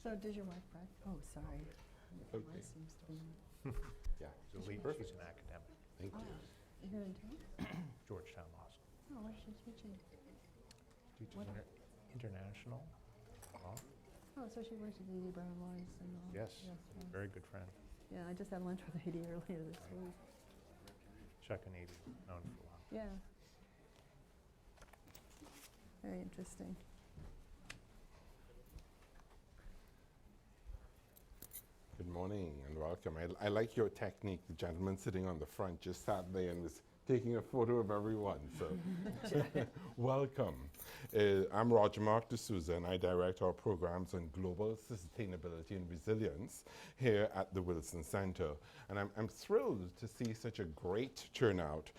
So does your wife practice? Oh, sorry. Okay. Mine seems to be. Yeah, so He's an academic, thank you. Here in town? Georgetown Law School. Oh, where's she teaching? Teaches What? international law. Oh, so she works with A.D. Brown Weiss and all. Yes, Yes. very good friend. Yeah, I just had lunch with A.D. earlier this week. Chuck and Edie, known for a while. Yeah. Very interesting. Good morning and welcome. I like your technique. The gentleman sitting on the front just sat there and was taking a photo of everyone. So, welcome. I'm Roger Mark D'Souza, and I direct our programs on global sustainability and resilience here at the Wilson Center. And I'm thrilled to see such a great turnout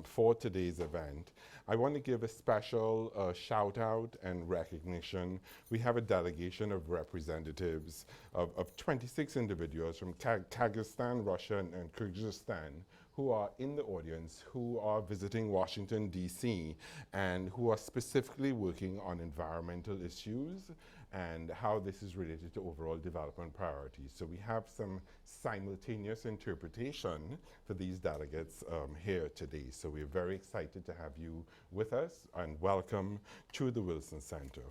for today's event. I want to give a special shout out and recognition. We have a delegation of representatives of 26 individuals from Kyrgyzstan, Russia, and Kyrgyzstan who are in the audience, who are visiting Washington, D.C., and who are specifically working on environmental issues and how this is related to overall development priorities. So we have some simultaneous interpretation for these delegates here today. So we're very excited to have you with us, and welcome to the Wilson Center.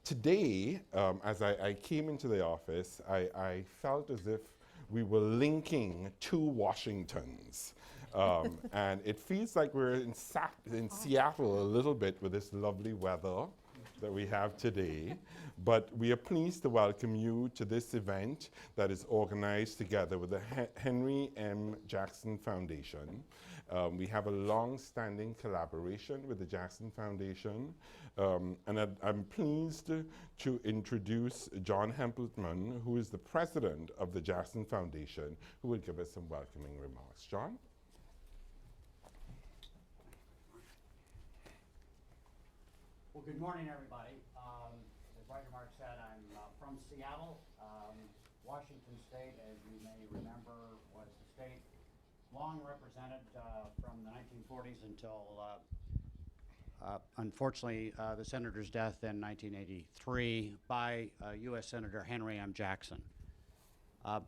Today, as I came into the office, I felt as if we were linking two Washingtons. And it feels like we're in Seattle a little bit with this lovely weather that we have today. But we are pleased to welcome you to this event that is organized together with the Henry M. Jackson Foundation. We have a long-standing collaboration with the Jackson Foundation. And I'm pleased to introduce John Hempelman, who is the president of the Jackson Foundation, who will give us some welcoming remarks. John? Well, good morning, everybody. As Roger Mark said, I'm from Seattle. Washington State, as you may remember, was the state long represented from the 1940s until, unfortunately, the senator's death in 1983 by U.S. Senator Henry M. Jackson.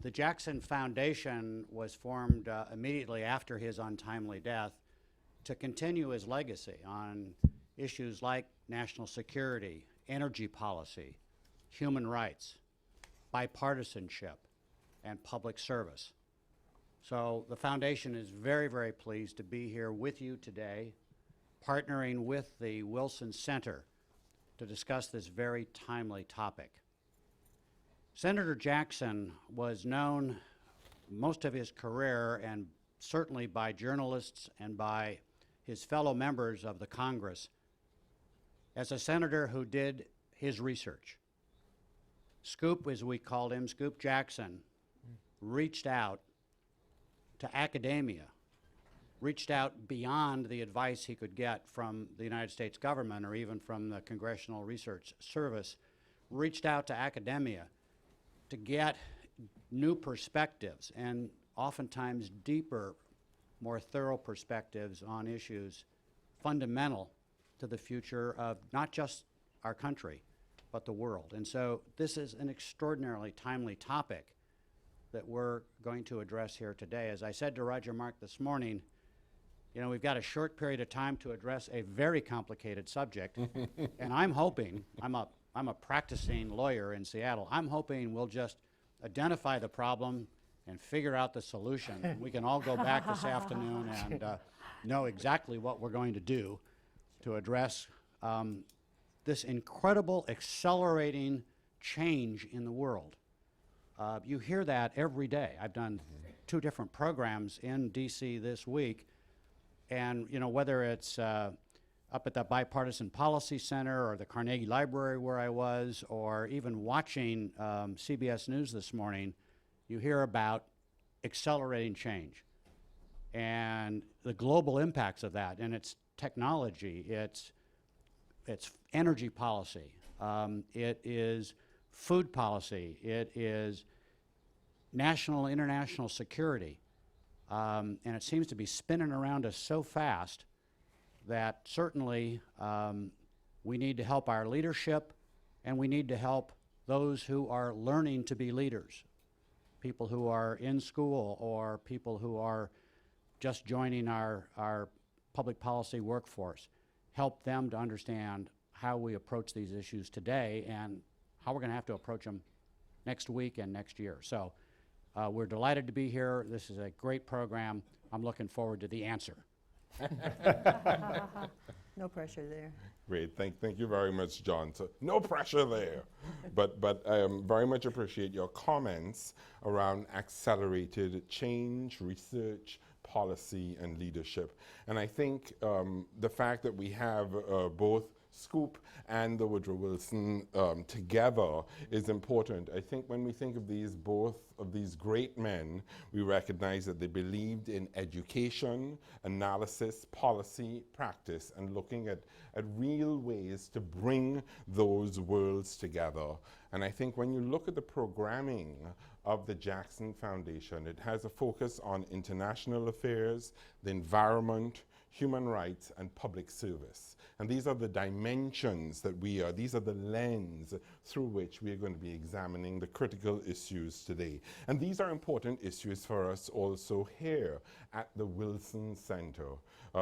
The Jackson Foundation was formed immediately after his untimely death to continue his legacy on issues like national security, energy policy, human rights, bipartisanship, and public service. So the foundation is very, very pleased to be here with you today, partnering with the Wilson Center to discuss this very timely topic. Senator Jackson was known most of his career, and certainly by journalists and by his fellow members of the Congress, as a senator who did his research. Scoop, as we called him, Scoop Jackson, reached out to academia, reached out beyond the advice he could get from the United States government or even from the Congressional Research Service, reached out to academia to get new perspectives and oftentimes deeper, more thorough perspectives on issues fundamental to the future of not just our country, but the world. And so this is an extraordinarily timely topic that we're going to address here today. As I said to Roger Mark this morning, you know, we've got a short period of time to address a very complicated subject, and I'm hoping, I'm a practicing lawyer in Seattle, I'm hoping we'll just identify the problem and figure out the solution. We can all go back this afternoon and know exactly what we're going to do to address this incredible accelerating change in the world. You hear that every day. I've done 2 different programs in DC this week, and you know, whether it's up at the Bipartisan Policy Center or the Carnegie Library where I was, or even watching CBS News this morning, you hear about accelerating change and the global impacts of that, and it's technology, it's energy policy, it is food policy, it is national, international security, and it seems to be spinning around us so fast that certainly we need to help our leadership, and we need to help those who are learning to be leaders, people who are in school or people who are just joining our public policy workforce, help them to understand how we approach these issues today and how we're going to have to approach them next week and next year. So we're delighted to be here. This is a great program. I'm looking forward to the answer. No pressure there. Great, thank you very much, John. So no pressure there, but I very much appreciate your comments around accelerated change, research, policy, and leadership. And I think the fact that we have both Scoop and the Woodrow Wilson together is important. I think when we think of both of these great men, we recognize that they believed in education, analysis, policy, practice, and looking at real ways to bring those worlds together. And I think when you look at the programming of the Jackson Foundation, it has a focus on international affairs, the environment, human rights, and public service. And these are the dimensions that these are the lens through which we are going to be examining the critical issues today. And these are important issues for us also here at the Wilson Center.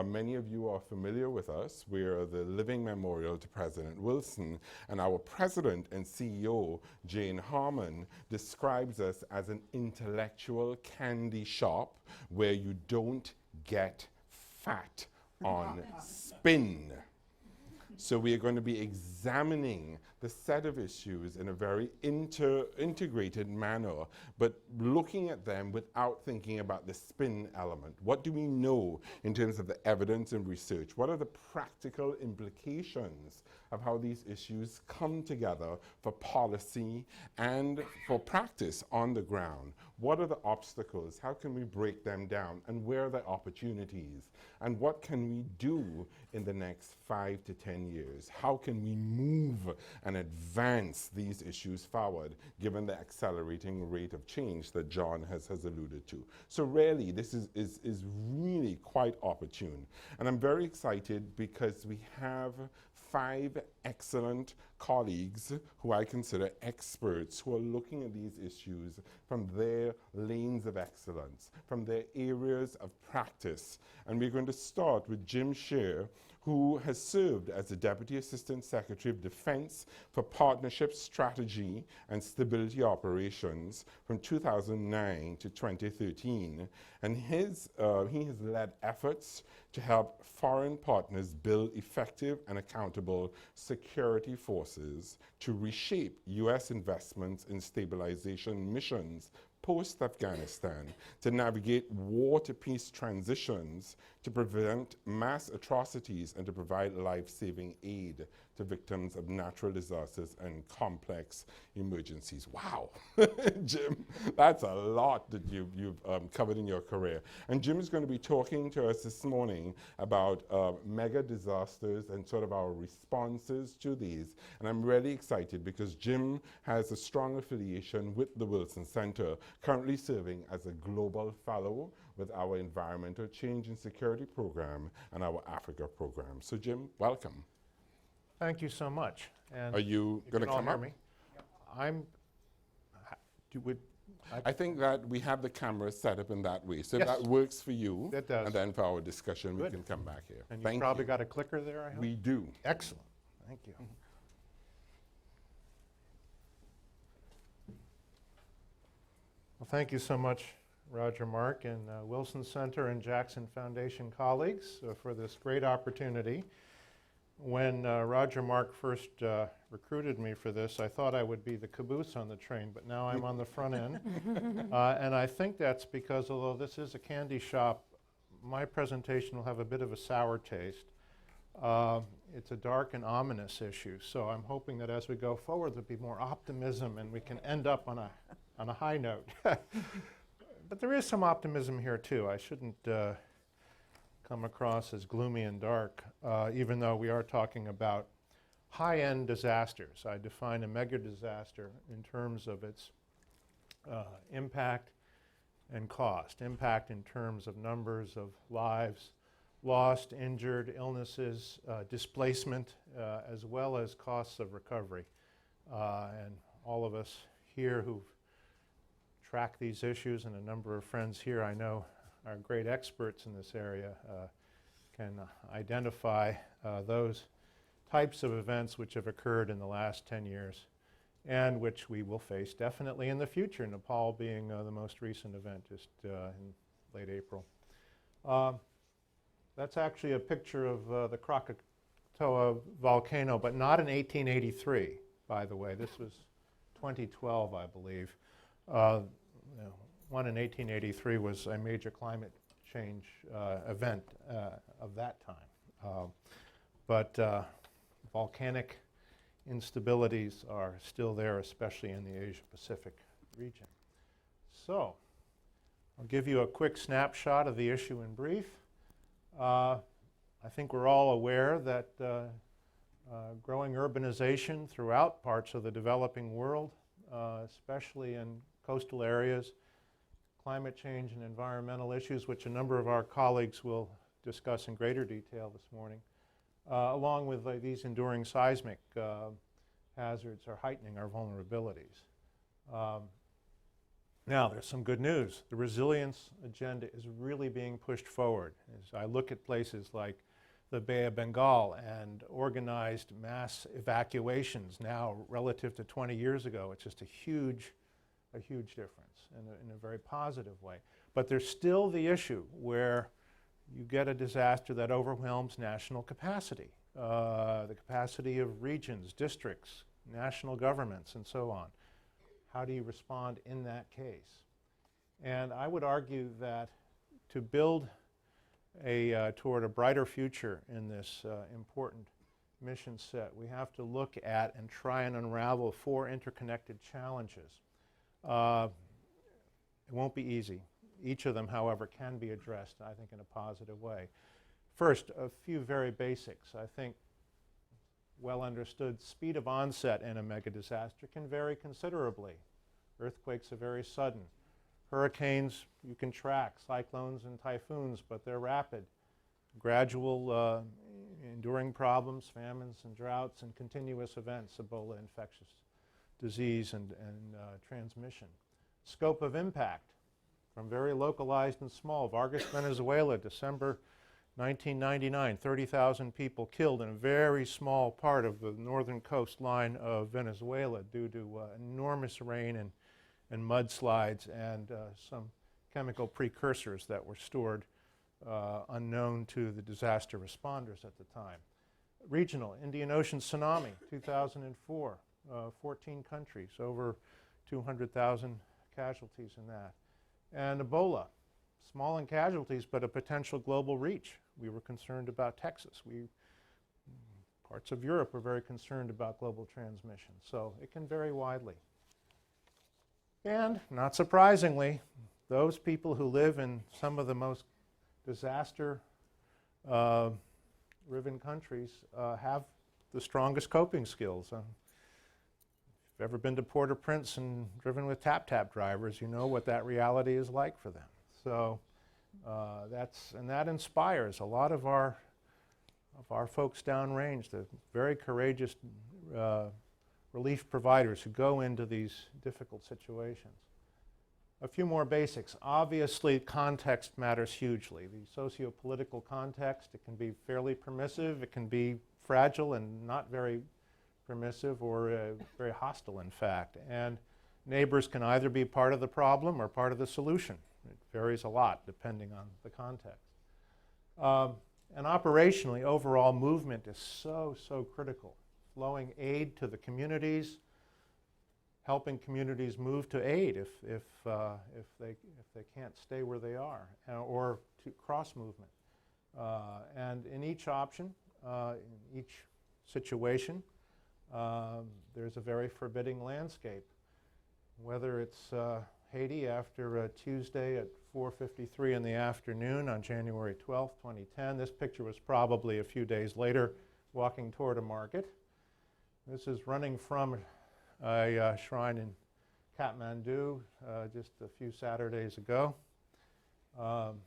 Many of you are familiar with us. We're the living memorial to President Wilson, and our president and CEO, Jane Harmon, describes us as an intellectual candy shop where you don't get fat on spin. So we are going to be examining the set of issues in a very integrated manner, but looking at them without thinking about the spin element. What do we know in terms of the evidence and research? What are the practical implications of how these issues come together for policy and for practice on the ground? What are the obstacles? How can we break them down? And where are the opportunities? And what can we do in the next 5 to 10 years? How can we move and advance these issues forward, given the accelerating rate of change that John has alluded to? So really, this is really quite opportune. And I'm very excited because we have 5 excellent colleagues who I consider experts who are looking at these issues from their lanes of excellence, from their areas of practice. And we're going to start with Jim Scheer, who has served as the Deputy Assistant Secretary of Defense for Partnership Strategy and Stability Operations from 2009 to 2013. And he has led efforts to help foreign partners build effective and accountable security forces to reshape U.S. investments in stabilization missions post-Afghanistan, to navigate war-to-peace transitions, to prevent mass atrocities, and to provide life-saving aid to victims of natural disasters and complex emergencies. Wow, Jim, that's a lot that you've covered in your career. And Jim is going to be talking to us this morning about mega disasters and sort of our responses to these. And I'm really excited because Jim has a strong affiliation with the Wilson Center, currently serving as a global fellow with our Environmental Change and Security Program and our Africa program. So Jim, welcome. Thank you so much. And Are you going to come hear up? me? I'm. I think that we have the camera set up in that way. So Yes. if that works for you, It does. and then for our discussion, we Good. can come back here. And you Thank probably you. got a clicker there, I hope? We do. Excellent. Thank you. Well, thank you so much, Roger, Mark, and Wilson Center and Jackson Foundation colleagues for this great opportunity. When Roger Mark first recruited me for this, I thought I would be the caboose on the train, but now I'm on the front end. And I think that's because although this is a candy shop, my presentation will have a bit of a sour taste. It's a dark and ominous issue, so I'm hoping that as we go forward there'll be more optimism and we can end up on a high note. But there is some optimism here too. I shouldn't come across as gloomy and dark, even though we are talking about high-end disasters. I define a mega disaster in terms of its impact and cost. Impact in terms of numbers of lives lost, injured, illnesses, displacement, as well as costs of recovery. And all of us here who've tracked these issues, and a number of friends here I know are great experts in this area, can identify those types of events which have occurred in the last 10 years and which we will face definitely in the future, Nepal being the most recent event just in late April. That's actually a picture of the Krakatoa volcano, but not in 1883, by the way. This was 2012, I believe. One in 1883 was a major climate change event of that time. But volcanic instabilities are still there, especially in the Asia-Pacific region. So, I'll give you a quick snapshot of the issue in brief. I think we're all aware that growing urbanization throughout parts of the developing world, especially in coastal areas, climate change and environmental issues, which a number of our colleagues will discuss in greater detail this morning, along with these enduring seismic hazards are heightening our vulnerabilities. Now, there's some good news. The resilience agenda is really being pushed forward. As I look at places like the Bay of Bengal and organized mass evacuations now relative to 20 years ago, it's just a huge difference in a very positive way. But there's still the issue where you get a disaster that overwhelms national capacity, the capacity of regions, districts, national governments, and so on. How do you respond in that case? And I would argue that to build toward a brighter future in this important mission set, we have to look at and try and unravel 4 interconnected challenges. It won't be easy. Each of them, however, can be addressed, I think, in a positive way. First, a few very basics. I think well understood speed of onset in a mega disaster can vary considerably. Earthquakes are very sudden. Hurricanes you can track, cyclones and typhoons, but they're rapid. Gradual enduring problems, famines and droughts, and continuous events, Ebola, infectious disease and transmission. Scope of impact, from very localized and small. Vargas, Venezuela, December 1999, 30,000 people killed in a very small part of the northern coastline of Venezuela due to enormous rain and mudslides and some chemical precursors that were stored unknown to the disaster responders at the time. Regional, Indian Ocean tsunami, 2004, 14 countries, over 200,000 casualties in that. And Ebola, small in casualties, but a potential global reach. We were concerned about Texas. Parts of Europe were very concerned about global transmission. So it can vary widely. And not surprisingly, those people who live in some of the most disaster-riven countries have the strongest coping skills. If you've ever been to Port-au-Prince and driven with tap-tap drivers, you know what that reality is like for them. So that inspires a lot of our folks downrange, the very courageous relief providers who go into these difficult situations. A few more basics. Obviously, context matters hugely. The socio-political context, it can be fairly permissive, it can be fragile and not very permissive or very hostile, in fact. And neighbors can either be part of the problem or part of the solution. It varies a lot depending on the context. And operationally, overall movement is so critical. Flowing aid to the communities, helping communities move to aid if they can't stay where they are, or to cross movement. And in each option, in each situation, there's a very forbidding landscape. Whether it's Haiti after Tuesday at 4:53 in the afternoon on January 12th, 2010. This picture was probably a few days later, walking toward a market. This is running from a shrine in Kathmandu just a few Saturdays ago. An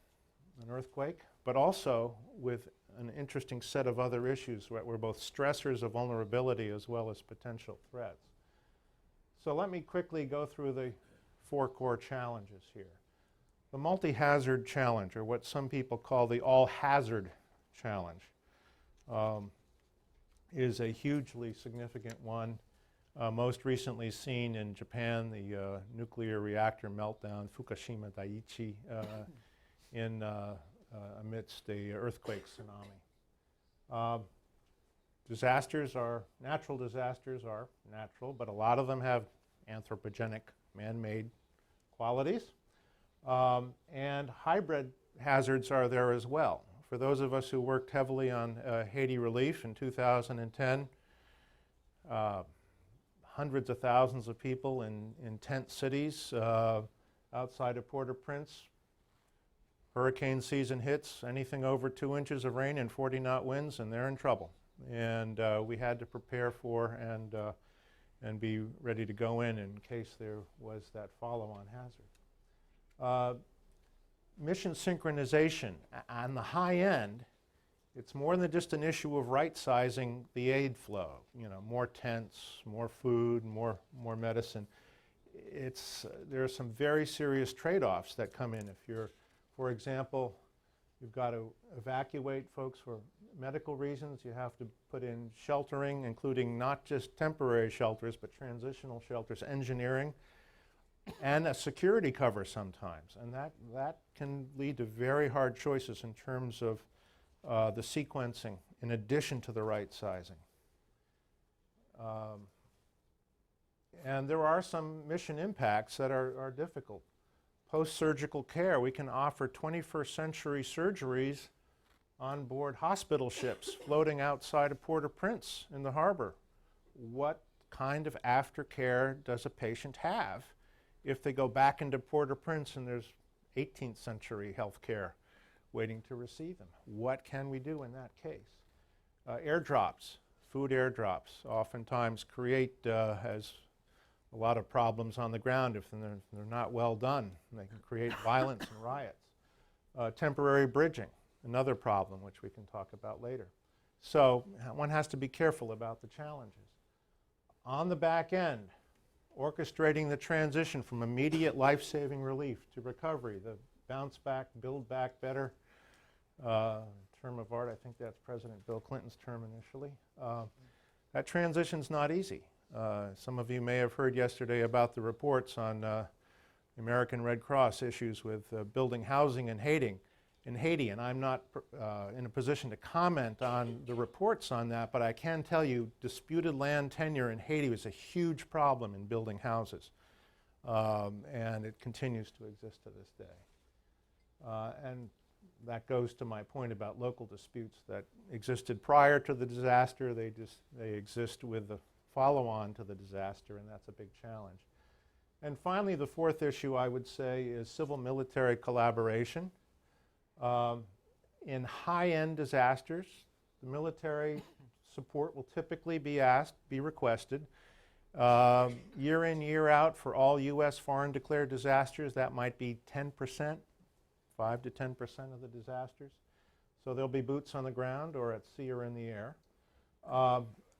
earthquake, but also with an interesting set of other issues that were both stressors of vulnerability as well as potential threats. So let me quickly go through the 4 core challenges here. The multi-hazard challenge, or what some people call the all-hazard challenge, is a hugely significant one. Most recently seen in Japan, the nuclear reactor meltdown, Fukushima Daiichi, amidst the earthquake tsunami. Natural disasters are natural, but a lot of them have anthropogenic, man-made qualities. And hybrid hazards are there as well. For those of us who worked heavily on Haiti relief in 2010, hundreds of thousands of people in tent cities outside of Port-au-Prince. Hurricane season hits, anything over 2 inches of rain and 40-knot winds, and they're in trouble. And we had to prepare for and be ready to go in case there was that follow-on hazard. Mission synchronization. On the high end, it's more than just an issue of right-sizing the aid flow. You know, more tents, more food, more medicine. There are some very serious trade-offs that come in. If you're, for example, you've got to evacuate folks for medical reasons. You have to put in sheltering, including not just temporary shelters, but transitional shelters, engineering, and a security cover sometimes. And that can lead to very hard choices in terms of the sequencing in addition to the right sizing. And there are some mission impacts that are difficult. Post-surgical care, we can offer 21st century surgeries on board hospital ships floating outside of Port-au-Prince in the harbor. What kind of aftercare does a patient have if they go back into Port-au-Prince and there's 18th century health care waiting to receive them? What can we do in that case? Airdrops, food airdrops, oftentimes create as a lot of problems on the ground if they're not well done. They can create violence and riots. Temporary bridging, another problem which we can talk about later. So one has to be careful about the challenges. On the back end, orchestrating the transition from immediate life-saving relief to recovery, the bounce back, build back better term of art. I think that's President Bill Clinton's term initially. That transition's not easy. Some of you may have heard yesterday about the reports on the American Red Cross issues with building housing in Haiti, and I'm not in a position to comment on the reports on that, but I can tell you disputed land tenure in Haiti was a huge problem in building houses, and it continues to exist to this day. And that goes to my point about local disputes that existed prior to the disaster. They exist with the follow-on to the disaster, and that's a big challenge. And finally, the fourth issue I would say is civil-military collaboration. In high-end disasters, the military support will typically be requested. Year in, year out, for all U.S. foreign declared disasters, that might be 10%, 5 to 10% of the disasters. So there'll be boots on the ground or at sea or in the air.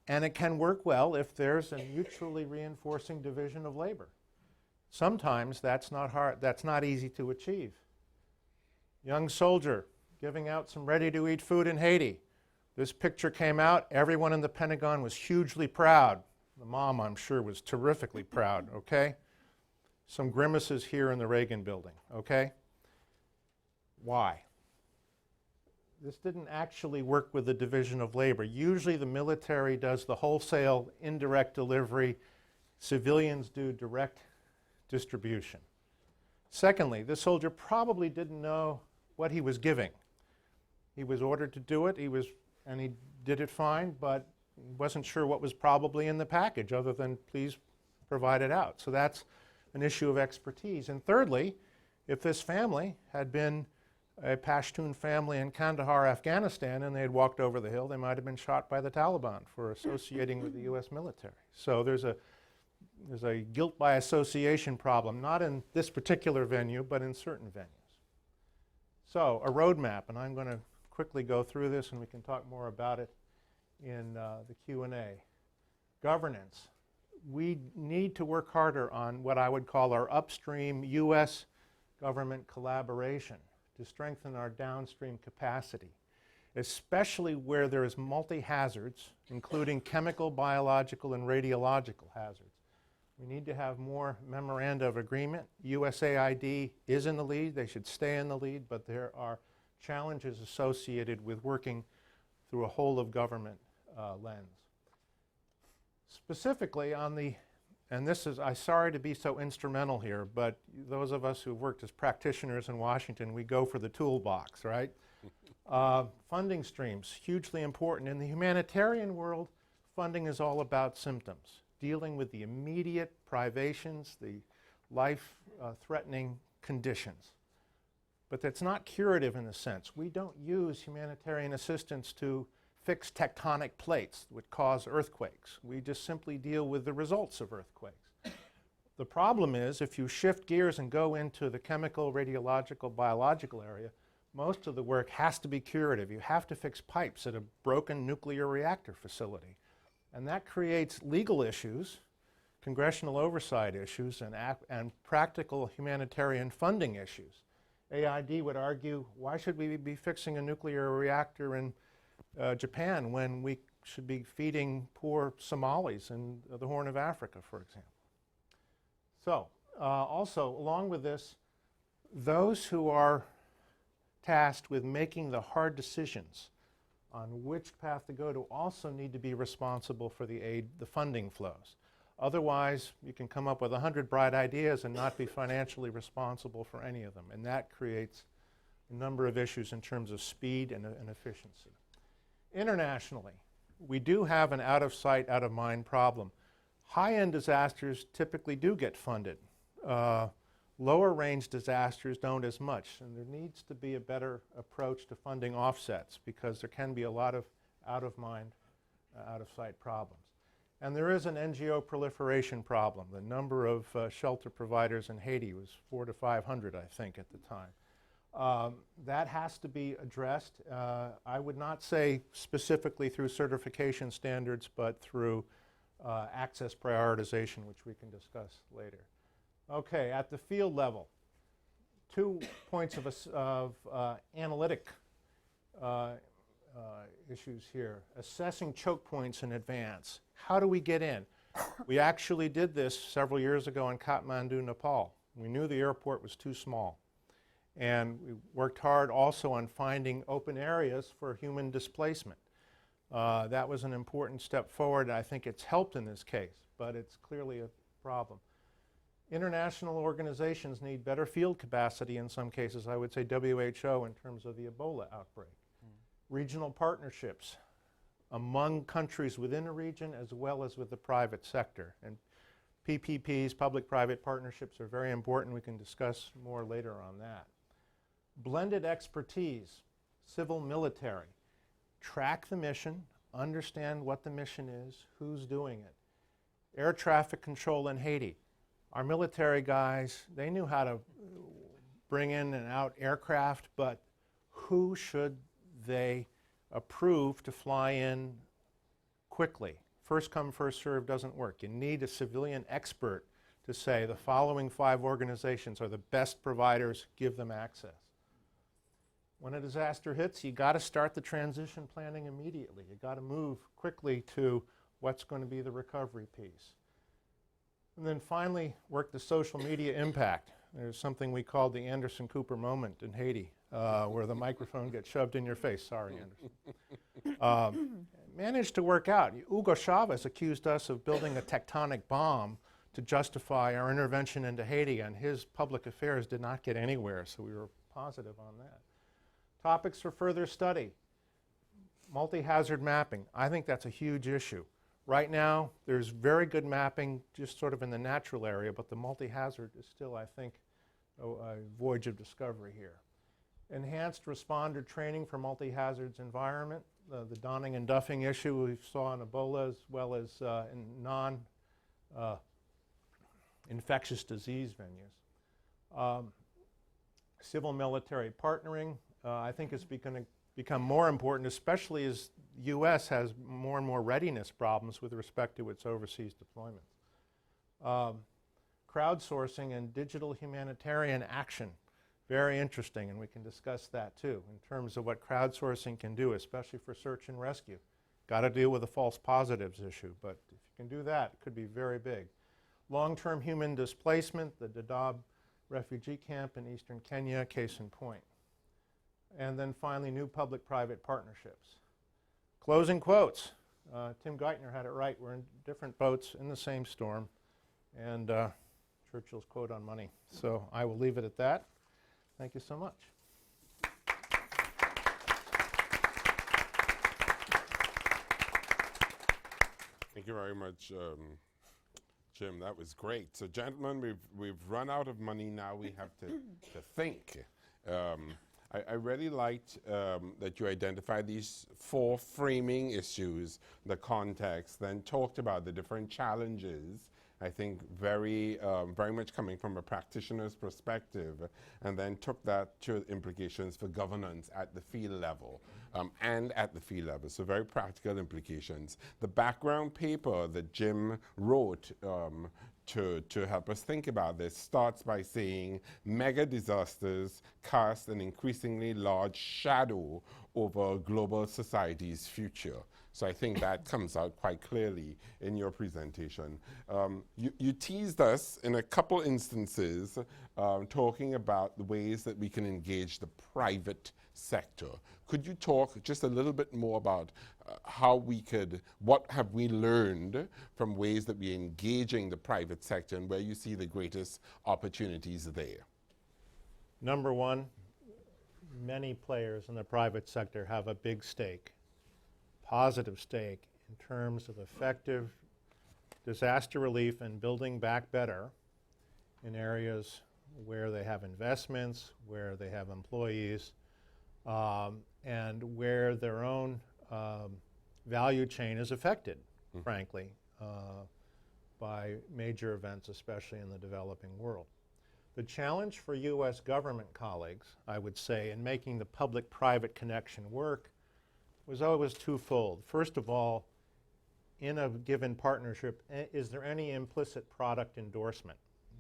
And it can work well if there's a mutually reinforcing division of labor. Sometimes that's not hard, that's not easy to achieve. Young soldier giving out some ready-to-eat food in Haiti. This picture came out, everyone in the Pentagon was hugely proud. The mom, I'm sure, was terrifically proud, okay? Some grimaces here in the Reagan building, okay? Why? This didn't actually work with the division of labor. Usually the military does the wholesale indirect delivery. Civilians do direct distribution. Secondly, the soldier probably didn't know what he was giving. He was ordered to do it, and he did it fine, but he wasn't sure what was probably in the package other than please provide it out. So that's an issue of expertise. And thirdly, if this family had been a Pashtun family in Kandahar, Afghanistan, and they had walked over the hill, they might have been shot by the Taliban for associating with the U.S. military. So there's a guilt by association problem, not in this particular venue, but in certain venues. So a roadmap, and I'm going to quickly go through this, and we can talk more about it in the Q&A. Governance. we need to work harder on what I would call our upstream U.S. government collaboration to strengthen our downstream capacity, especially where there is multi-hazards, including chemical, biological, and radiological hazards. We need to have more memoranda of agreement. USAID is in the lead. They should stay in the lead, but there are challenges associated with working through a whole of government lens. Specifically on the, and this is, I'm sorry to be so instrumental here, but those of us who've worked as practitioners in Washington, we go for the toolbox, right? Funding streams, hugely important. In the humanitarian world, funding is all about symptoms, dealing with the immediate privations, the life-threatening conditions. But that's not curative in a sense. We don't use humanitarian assistance to fix tectonic plates that would cause earthquakes. We just simply deal with the results of earthquakes. The problem is if you shift gears and go into the chemical, radiological, biological area, most of the work has to be curative. You have to fix pipes at a broken nuclear reactor facility. And that creates legal issues, congressional oversight issues, and practical humanitarian funding issues. AID would argue, why should we be fixing a nuclear reactor in Japan when we should be feeding poor Somalis in the Horn of Africa, for example? So, also, along with this, those who are tasked with making the hard decisions on which path to go to also need to be responsible for the aid, the funding flows. Otherwise, you can come up with 100 bright ideas and not be financially responsible for any of them. And that creates a number of issues in terms of speed and efficiency. Internationally, we do have an out-of-sight, out-of-mind problem. High-end disasters typically do get funded. Lower-range disasters don't as much, and there needs to be a better approach to funding offsets because there can be a lot of out-of-mind, out-of-sight problems. And there is an NGO proliferation problem. The number of shelter providers in Haiti was 400 to 500, I think, at the time. That has to be addressed. I would not say specifically through certification standards, but through access prioritization, which we can discuss later. Okay, at the field level, 2 points of analytic issues here. Assessing choke points in advance. How do we get in? We actually did this several years ago in Kathmandu, Nepal. We knew the airport was too small. And we worked hard also on finding open areas for human displacement. That was an important step forward. I think it's helped in this case, but it's clearly a problem. International organizations need better field capacity in some cases. I would say WHO in terms of the Ebola outbreak. Regional partnerships among countries within a region as well as with the private sector. And PPPs, public-private partnerships, are very important. We can discuss more later on that. Blended expertise, civil, military. Track the mission, understand what the mission is, who's doing it. Air traffic control in Haiti. Our military guys, they knew how to bring in and out aircraft, but who should they approve to fly in quickly? First come, first serve doesn't work. You need a civilian expert to say the following 5 organizations are the best providers, give them access. When a disaster hits, you got to start the transition planning immediately. You got to move quickly to what's going to be the recovery piece. And then finally, work the social media impact. There's something we call the Anderson Cooper moment in Haiti, where the microphone gets shoved in your face. Sorry, Anderson. Managed to work out. Hugo Chavez accused us of building a tectonic bomb to justify our intervention into Haiti, and his public affairs did not get anywhere, so we were positive on that. Topics for further study. Multi-hazard mapping. I think that's a huge issue. Right now, there's very good mapping just sort of in the natural area, but the multi-hazard is still, I think, a voyage of discovery here. Enhanced responder training for multi-hazards environment, the donning and duffing issue we saw in Ebola as well as in non-infectious disease venues. Civil military partnering, I think is going to become more important, especially as the U.S. has more and more readiness problems with respect to its overseas deployments. Crowdsourcing and digital humanitarian action. Very interesting, and we can discuss that too in terms of what crowdsourcing can do, especially for search and rescue. Got to deal with the false positives issue, but if you can do that, it could be very big. Long-term human displacement, the Dadaab refugee camp in eastern Kenya, case in point. And then finally, new public-private partnerships. Closing quotes. Tim Geithner had it right. We're in different boats in the same storm. And Churchill's quote on money. So I will leave it at that. Thank you so much. Thank you very much, Jim. That was great. So, gentlemen, we've run out of money now. We have to think. I really liked that you identified these 4 framing issues, the context, then talked about the different challenges. I think very much coming from a practitioner's perspective, and then took that to implications for governance at the field level and at the field level. So very practical implications. The background paper that Jim wrote to help us think about this starts by saying mega disasters cast an increasingly large shadow over global society's future. So I think that comes out quite clearly in your presentation. You teased us in a couple instances talking about the ways that we can engage the private sector. Could you talk just a little bit more about how we could, what have we learned from ways that we're engaging the private sector and where you see the greatest opportunities there? Number one, many players in the private sector have a big stake, positive stake in terms of effective disaster relief and building back better in areas where they have investments, where they have employees, and where their own value chain is affected, frankly, by major events, especially in the developing world. The challenge for U.S. government colleagues, I would say, in making the public-private connection work was always twofold. First of all, in a given partnership, is there any implicit product endorsement?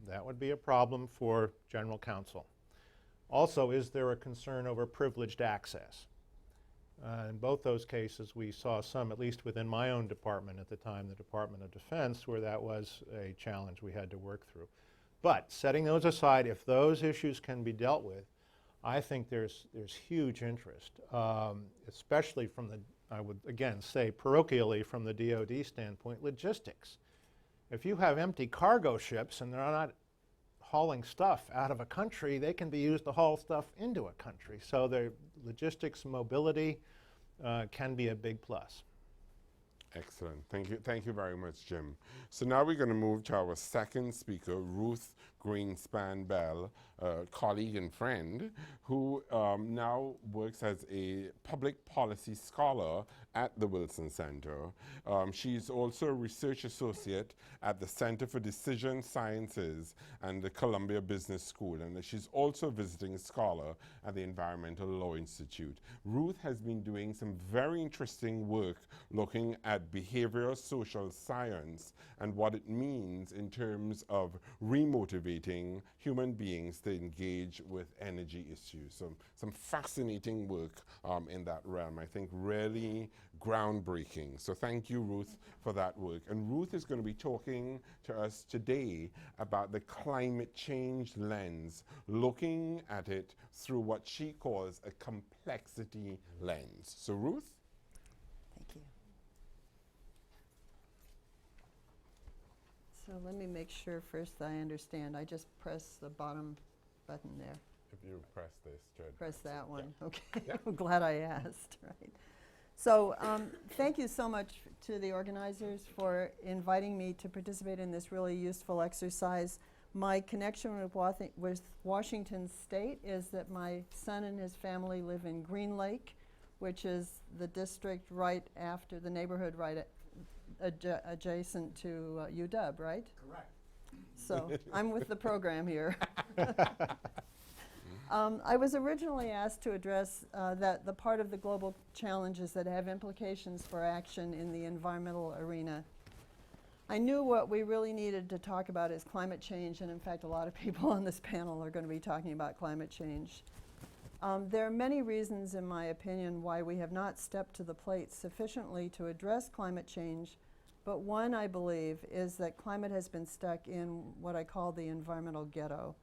That would be a problem for general counsel. Also, is there a concern over privileged access? In both those cases, we saw some, at least within my own department at the time, the Department of Defense, where that was a challenge we had to work through. But setting those aside, if those issues can be dealt with, I think there's huge interest, especially from the, I would again say parochially from the DoD standpoint, logistics. If you have empty cargo ships and they're not hauling stuff out of a country, they can be used to haul stuff into a country. So the logistics mobility can be a big plus. Excellent. Thank you very much, Jim. So now we're going to move to our second speaker, Ruth Greenspan Bell, colleague and friend, who now works as a public policy scholar at the Wilson Center. She's also a research associate at the Center for Decision Sciences and the Columbia Business School, and she's also a visiting scholar at the Environmental Law Institute. Ruth has been doing some very interesting work looking at behavioral social science and what it means in terms of remotivating human beings to engage with energy issues. So some fascinating work in that realm, I think really groundbreaking. So thank you, Ruth, for that work. And Ruth is going to be talking to us today about the climate change lens, looking at it through what she calls a complexity lens. So Ruth? Thank you. So let me make sure first I understand. I just press the bottom button there. If you press this, Jed. Press that one. Yeah. Okay. Yeah. I'm glad I asked. Right. So thank you so much to the organizers for inviting me to participate in this really useful exercise. My connection with Washington State is that my son and his family live in Green Lake, which is the district right after the neighborhood right adjacent to UW, right? Correct. So I'm with the program here. I was originally asked to address the part of the global challenges that have implications for action in the environmental arena. I knew what we really needed to talk about is climate change, and in fact a lot of people on this panel are going to be talking about climate change. There are many reasons, in my opinion, why we have not stepped to the plate sufficiently to address climate change, but one, I believe, is that climate has been stuck in what I call the environmental ghetto.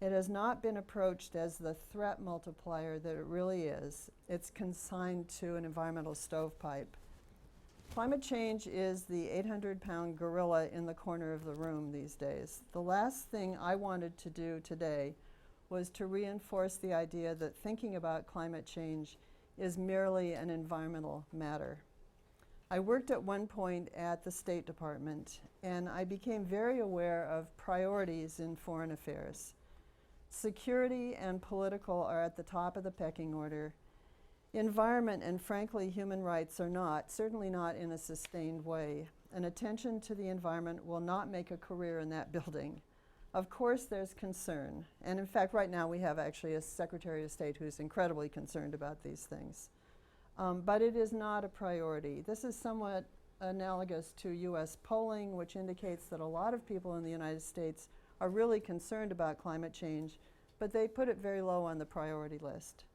It has not been approached as the threat multiplier that it really is. It's consigned to an environmental stovepipe. Climate change is the 800-pound gorilla in the corner of the room these days. The last thing I wanted to do today was to reinforce the idea that thinking about climate change is merely an environmental matter. I worked at one point at the State Department, and I became very aware of priorities in foreign affairs. Security and political are at the top of the pecking order. Environment and, frankly, human rights are not, certainly not in a sustained way. And attention to the environment will not make a career in that building. Of course, there's concern. And in fact, right now we have actually a Secretary of State who's incredibly concerned about these things. But it is not a priority. This is somewhat analogous to US polling, which indicates that a lot of people in the United States are really concerned about climate change, but they put it very low on the priority list.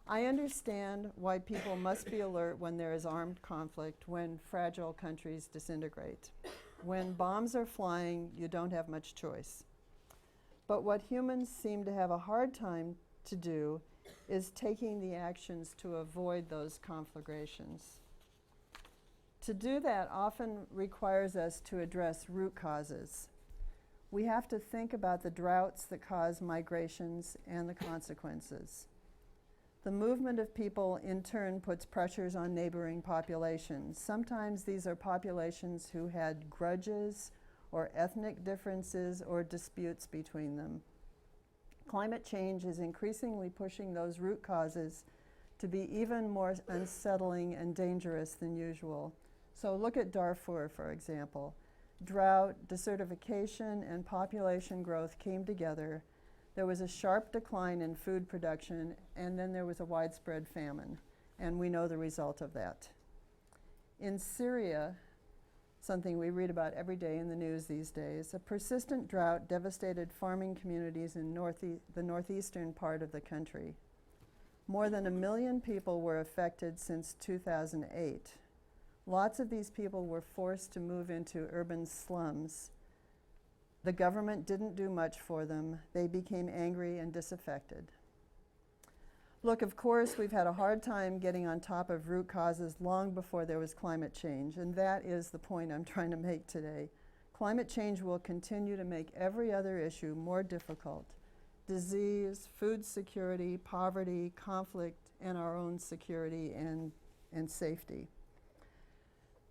I understand why people must be alert when there is armed conflict, when fragile countries disintegrate. When bombs are flying, you don't have much choice. But what humans seem to have a hard time to do is taking the actions to avoid those conflagrations. To do that often requires us to address root causes. We have to think about the droughts that cause migrations and the consequences. The movement of people, in turn, puts pressures on neighboring populations. Sometimes these are populations who had grudges or ethnic differences or disputes between them. Climate change is increasingly pushing those root causes to be even more unsettling and dangerous than usual. So look at Darfur, for example. Drought, desertification, and population growth came together. There was a sharp decline in food production, and then there was a widespread famine, and we know the result of that. In Syria, something we read about every day in the news these days, a persistent drought devastated farming communities in the northeastern part of the country. More than 1 million people were affected since 2008. Lots of these people were forced to move into urban slums. The government didn't do much for them. They became angry and disaffected. Look, of course, we've had a hard time getting on top of root causes long before there was climate change, and that is the point I'm trying to make today. Climate change will continue to make every other issue more difficult. Disease, food security, poverty, conflict, and our own security and safety.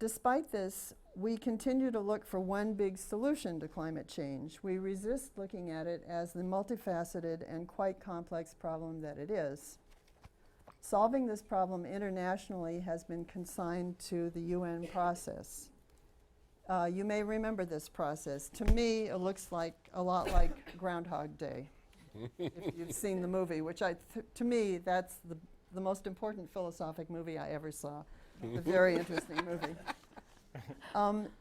Despite this, we continue to look for one big solution to climate change. We resist looking at it as the multifaceted and quite complex problem that it is. Solving this problem internationally has been consigned to the UN process. You may remember this process. To me, it looks like a lot like Groundhog Day, if you've seen the movie, which to me, that's the most important philosophic movie I ever saw. A very interesting movie.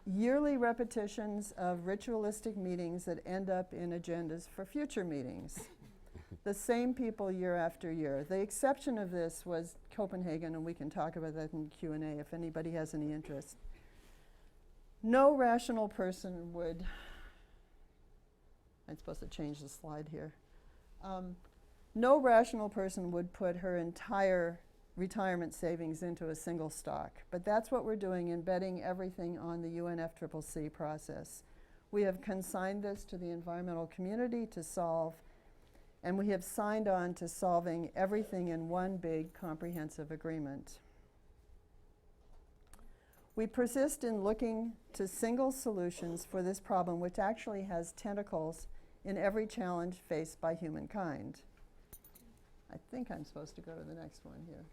Yearly repetitions of ritualistic meetings that end up in agendas for future meetings. The same people year after year. The exception of this was Copenhagen, and we can talk about that in Q&A if anybody has any interest. No rational person would, I'm supposed to change the slide here. No rational person would put her entire retirement savings into a single stock. But that's what we're doing, embedding everything on the UNFCCC process. We have consigned this to the environmental community to solve, and we have signed on to solving everything in one big comprehensive agreement. We persist in looking to single solutions for this problem, which actually has tentacles in every challenge faced by humankind. I think I'm supposed to go to the next one here.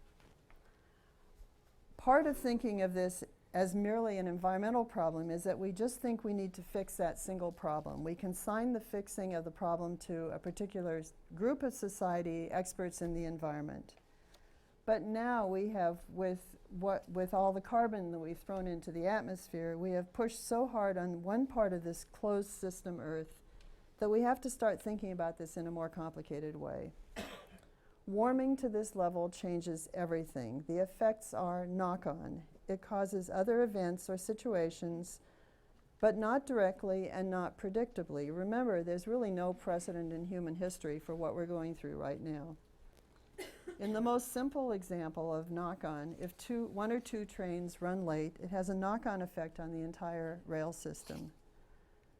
Part of thinking of this as merely an environmental problem is that we just think we need to fix that single problem. We consign the fixing of the problem to a particular group of society, experts in the environment. But now we have, with all the carbon that we've thrown into the atmosphere, we have pushed so hard on one part of this closed system Earth that we have to start thinking about this in a more complicated way. Warming to this level changes everything. The effects are knock-on. It causes other events or situations, but not directly and not predictably. Remember, there's really no precedent in human history for what we're going through right now. In the most simple example of knock-on, if one or two trains run late, it has a knock-on effect on the entire rail system.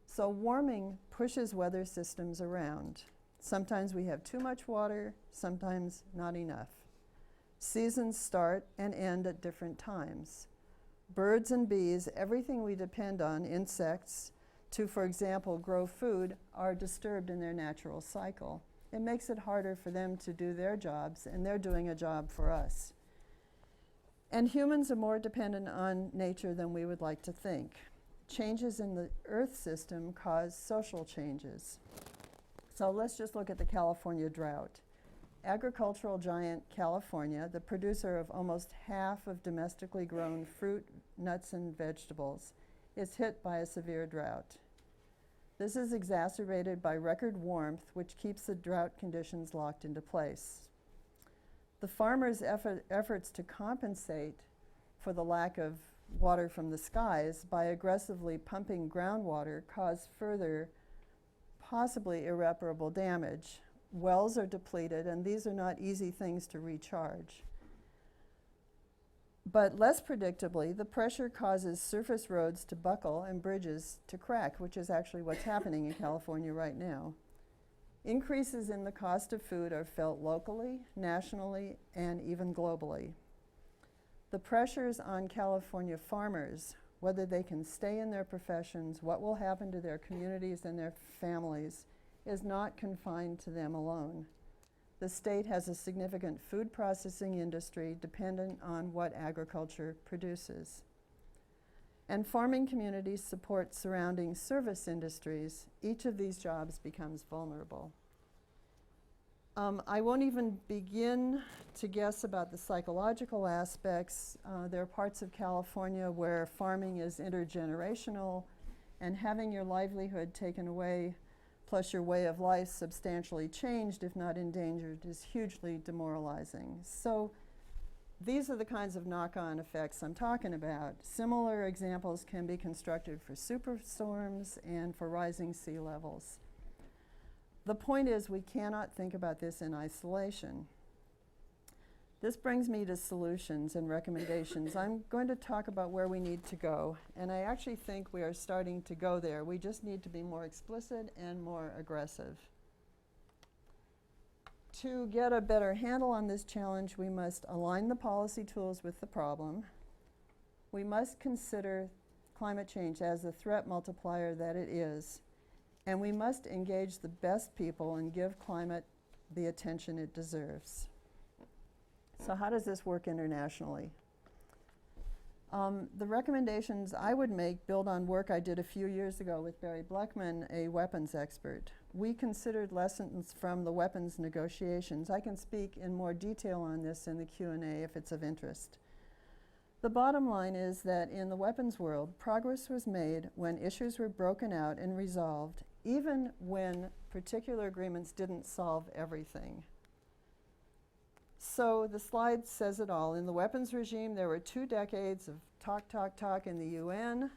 So warming pushes weather systems around. Sometimes we have too much water, sometimes not enough. Seasons start and end at different times. Birds and bees, everything we depend on, insects, to, for example, grow food, are disturbed in their natural cycle. It makes it harder for them to do their jobs, and they're doing a job for us. And humans are more dependent on nature than we would like to think. Changes in the Earth system cause social changes. So let's just look at the California drought. Agricultural giant California, the producer of almost half of domestically grown fruit, nuts, and vegetables, is hit by a severe drought. This is exacerbated by record warmth, which keeps the drought conditions locked into place. The farmers' efforts to compensate for the lack of water from the skies by aggressively pumping groundwater cause further, possibly irreparable damage. Wells are depleted, and these are not easy things to recharge. But less predictably, the pressure causes surface roads to buckle and bridges to crack, which is actually what's happening in California right now. Increases in the cost of food are felt locally, nationally, and even globally. The pressures on California farmers, whether they can stay in their professions, what will happen to their communities and their families, is not confined to them alone. The state has a significant food processing industry dependent on what agriculture produces. And farming communities support surrounding service industries. Each of these jobs becomes vulnerable. I won't even begin to guess about the psychological aspects. There are parts of California where farming is intergenerational, and having your livelihood taken away plus your way of life substantially changed, if not endangered, is hugely demoralizing. So these are the kinds of knock-on effects I'm talking about. Similar examples can be constructed for superstorms and for rising sea levels. The point is, we cannot think about this in isolation. This brings me to solutions and recommendations. I'm going to talk about where we need to go, and I actually think we are starting to go there. We just need to be more explicit and more aggressive. To get a better handle on this challenge, we must align the policy tools with the problem. We must consider climate change as the threat multiplier that it is, and we must engage the best people and give climate the attention it deserves. So how does this work internationally? The recommendations I would make build on work I did a few years ago with Barry Bleckman, a weapons expert. We considered lessons from the weapons negotiations. I can speak in more detail on this in the Q&A if it's of interest. The bottom line is that in the weapons world, progress was made when issues were broken out and resolved, even when particular agreements didn't solve everything. So the slide says it all. In the weapons regime, there were 2 decades of talk in the UN,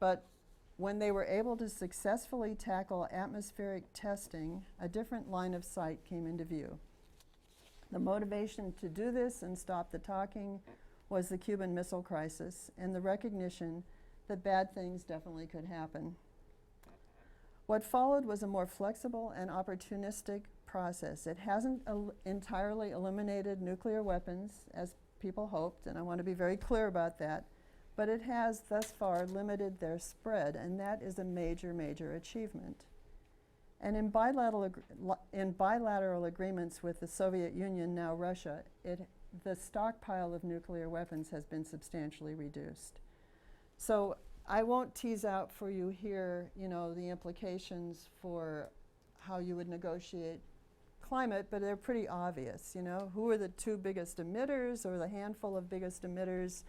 but when they were able to successfully tackle atmospheric testing, a different line of sight came into view. The motivation to do this and stop the talking was the Cuban Missile Crisis and the recognition that bad things definitely could happen. What followed was a more flexible and opportunistic process. It hasn't entirely eliminated nuclear weapons, as people hoped, and I want to be very clear about that, but it has thus far limited their spread, and that is a major, major achievement. And in bilateral agreements with the Soviet Union, now Russia, the stockpile of nuclear weapons has been substantially reduced. So I won't tease out for you here, the implications for how you would negotiate climate, but they're pretty obvious, you know. Who are the two biggest emitters or the handful of biggest emitters?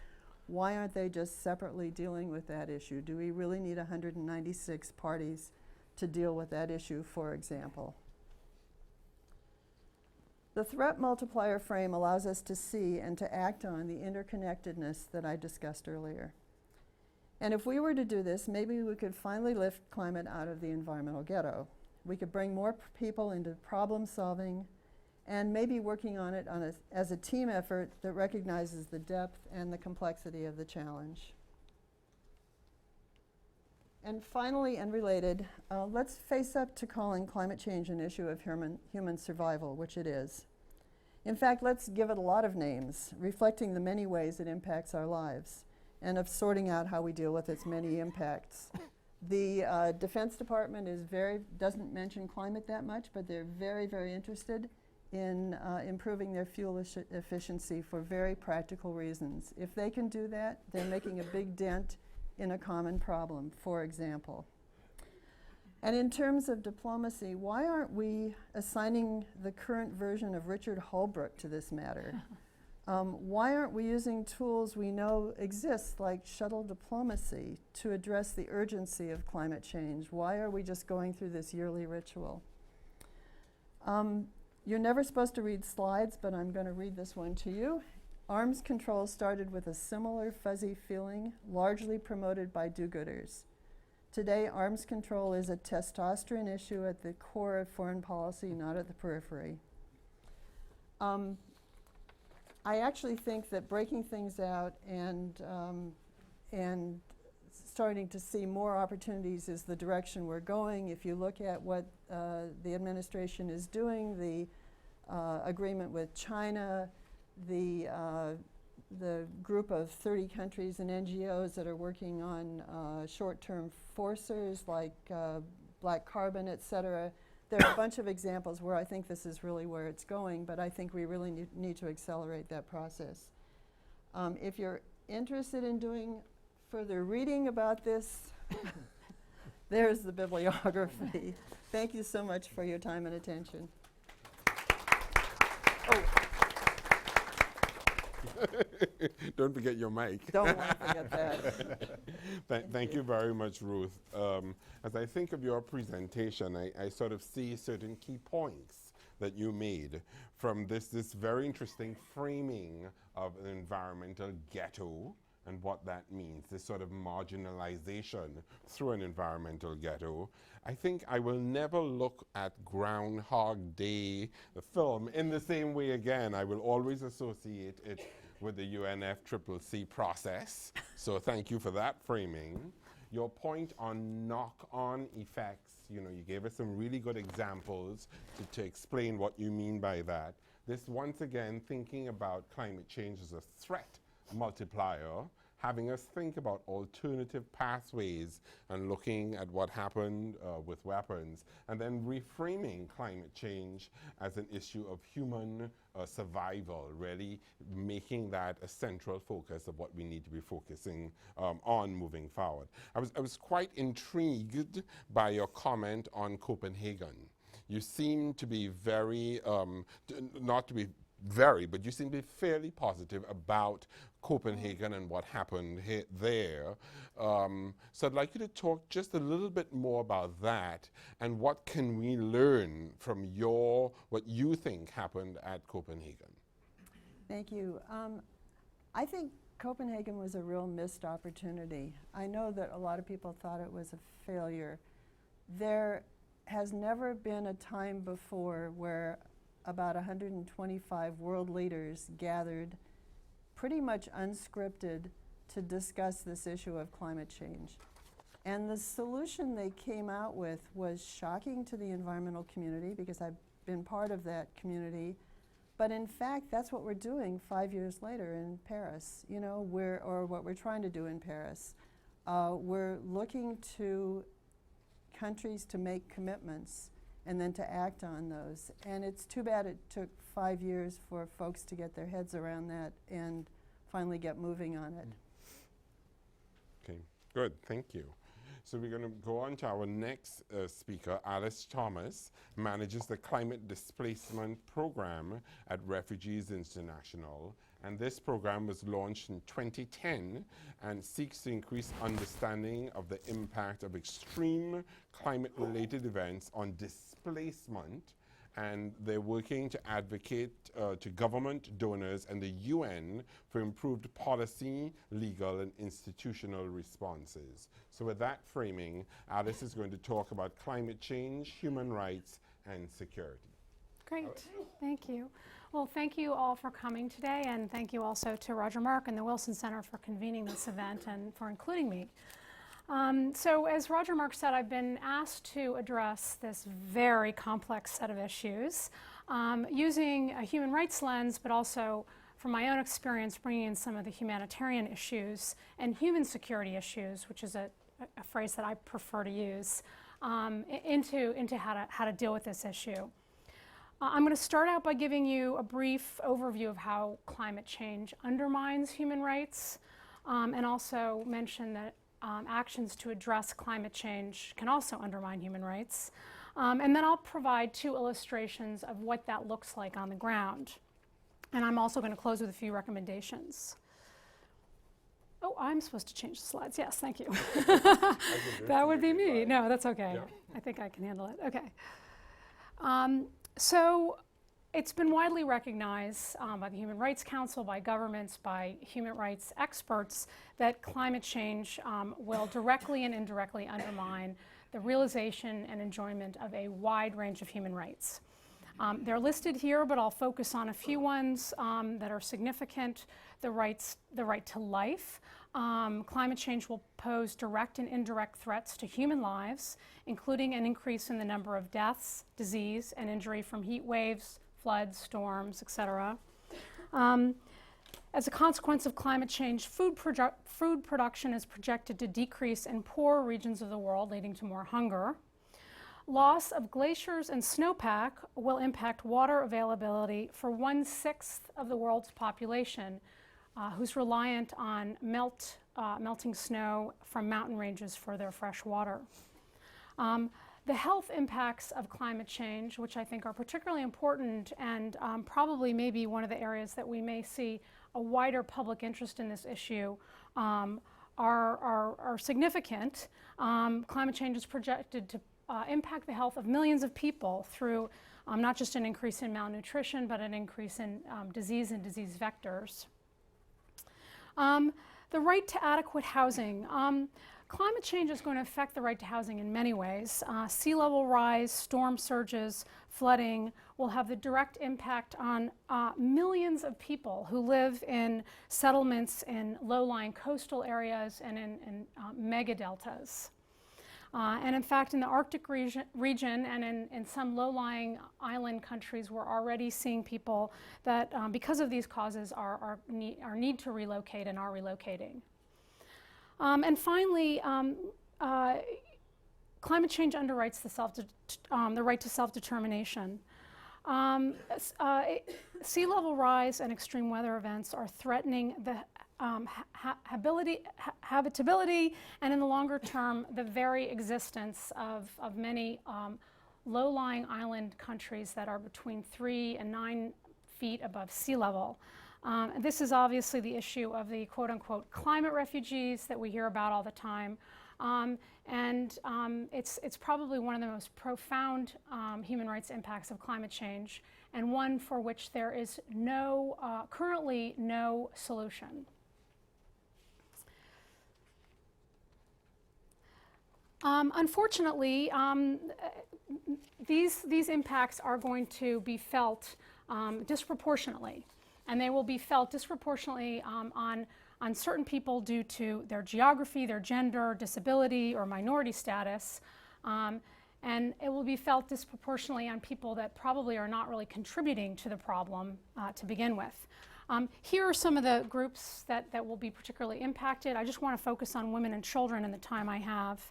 Why aren't they just separately dealing with that issue? Do we really need 196 parties to deal with that issue, for example? The threat multiplier frame allows us to see and to act on the interconnectedness that I discussed earlier. And if we were to do this, maybe we could finally lift climate out of the environmental ghetto. We could bring more people into problem solving and maybe working on it as a team effort that recognizes the depth and the complexity of the challenge. And finally, and related, let's face up to calling climate change an issue of human survival, which it is. In fact, let's give it a lot of names, reflecting the many ways it impacts our lives, and of sorting out how we deal with its many impacts. The Defense Department doesn't mention climate that much, but they're very, very interested in improving their fuel efficiency for very practical reasons. If they can do that, they're making a big dent in a common problem, for example. And in terms of diplomacy, why aren't we assigning the current version of Richard Holbrooke to this matter? Why aren't we using tools we know exist, like shuttle diplomacy, to address the urgency of climate change? Why are we just going through this yearly ritual? You're never supposed to read slides, but I'm going to read this one to you. Arms control started with a similar fuzzy feeling, largely promoted by do-gooders. Today, arms control is a testosterone issue at the core of foreign policy, not at the periphery. I actually think that breaking things out and starting to see more opportunities is the direction we're going. If you look at what the administration is doing, the agreement with China, the group of 30 countries and NGOs that are working on short-term forcers like black carbon, et cetera. There are a bunch of examples where I think this is really where it's going, but I think we really need to accelerate that process. If you're interested in doing further reading about this, there's the bibliography. Thank you so much for your time and attention. Oh. Don't forget your mic. Don't want to forget that. Thank you very much, Ruth. As I think of your presentation, I sort of see certain key points that you made from this very interesting framing of an environmental ghetto and what that means, this sort of marginalization through an environmental ghetto. I think I will never look at Groundhog Day, the film, in the same way again. I will always associate it with the UNFCCC process. So thank you for that framing. Your point on knock-on effects, you gave us some really good examples to explain what you mean by that. This, once again, thinking about climate change as a threat multiplier, having us think about alternative pathways and looking at what happened with weapons, and then reframing climate change as an issue of human survival, really making that a central focus of what we need to be focusing on moving forward. I was quite intrigued by your comment on Copenhagen. You seem to be very, not to be very, but you seem to be fairly positive about Copenhagen and what happened there. So I'd like you to talk just a little bit more about that and what can we learn from what you think happened at Copenhagen. Thank you. I think Copenhagen was a real missed opportunity. I know that a lot of people thought it was a failure. There has never been a time before where about 125 world leaders gathered pretty much unscripted to discuss this issue of climate change. And the solution they came out with was shocking to the environmental community because I've been part of that community. But in fact, that's what we're doing 5 years later in Paris, or what we're trying to do in Paris. We're looking to countries to make commitments and then to act on those. And it's too bad it took 5 years for folks to get their heads around that and finally get moving on it. Okay, good, thank you. So we're going to go on to our next speaker. Alice Thomas manages the Climate Displacement Program at Refugees International. And this program was launched in 2010 and seeks to increase understanding of the impact of extreme climate-related events on displacement. And they're working to advocate to government, donors, and the UN for improved policy, legal, and institutional responses. So with that framing, Alice is going to talk about climate change, human rights, and security. Great, thank you. Well, thank you all for coming today, and thank you also to Roger Mark and the Wilson Center for convening this event and for including me. So as Roger Mark said, I've been asked to address this very complex set of issues using a human rights lens, but also from my own experience bringing in some of the humanitarian issues and human security issues, which is a phrase that I prefer to use, into how to deal with this issue. I'm going to start out by giving you a brief overview of how climate change undermines human rights, and also mention that actions to address climate change can also undermine human rights. And then I'll provide two illustrations of what that looks like on the ground. And I'm also going to close with a few recommendations. Oh, I'm supposed to change the slides. Yes, thank you. That would be me. No, that's okay. Yeah. I think I can handle it. Okay. So it's been widely recognized by the Human Rights Council, by governments, by human rights experts that climate change will directly and indirectly undermine the realization and enjoyment of a wide range of human rights. They're listed here, but I'll focus on a few ones that are significant. The right to life. Climate change will pose direct and indirect threats to human lives, including an increase in the number of deaths, disease, and injury from heat waves, floods, storms, etc. As a consequence of climate change, food production is projected to decrease in poorer regions of the world, leading to more hunger. Loss of glaciers and snowpack will impact water availability for 1/6 of the world's population, who's reliant on melting snow from mountain ranges for their fresh water. The health impacts of climate change, which I think are particularly important and probably maybe one of the areas that we may see a wider public interest in this issue, are significant. Climate change is projected to impact the health of millions of people through not just an increase in malnutrition, but an increase in disease and disease vectors. The right to adequate housing. Climate change is going to affect the right to housing in many ways. Sea level rise, storm surges, flooding will have the direct impact on millions of people who live in settlements in low-lying coastal areas and in mega deltas. And in fact, in the Arctic region and in some low-lying island countries, we're already seeing people that, because of these causes, need to relocate and are relocating. And finally, climate change underwrites the right to self-determination. Sea level rise and extreme weather events are threatening the habitability and, in the longer term, the very existence of many low-lying island countries that are between 3 and 9 feet above sea level. This is obviously the issue of the quote-unquote climate refugees that we hear about all the time. It's probably one of the most profound human rights impacts of climate change, and one for which there is currently no solution. Unfortunately, these impacts are going to be felt disproportionately, and they will be felt disproportionately on certain people due to their geography, their gender, disability, or minority status, and it will be felt disproportionately on people that probably are not really contributing to the problem to begin with. Here are some of the groups that will be particularly impacted. I just want to focus on women and children in the time I have.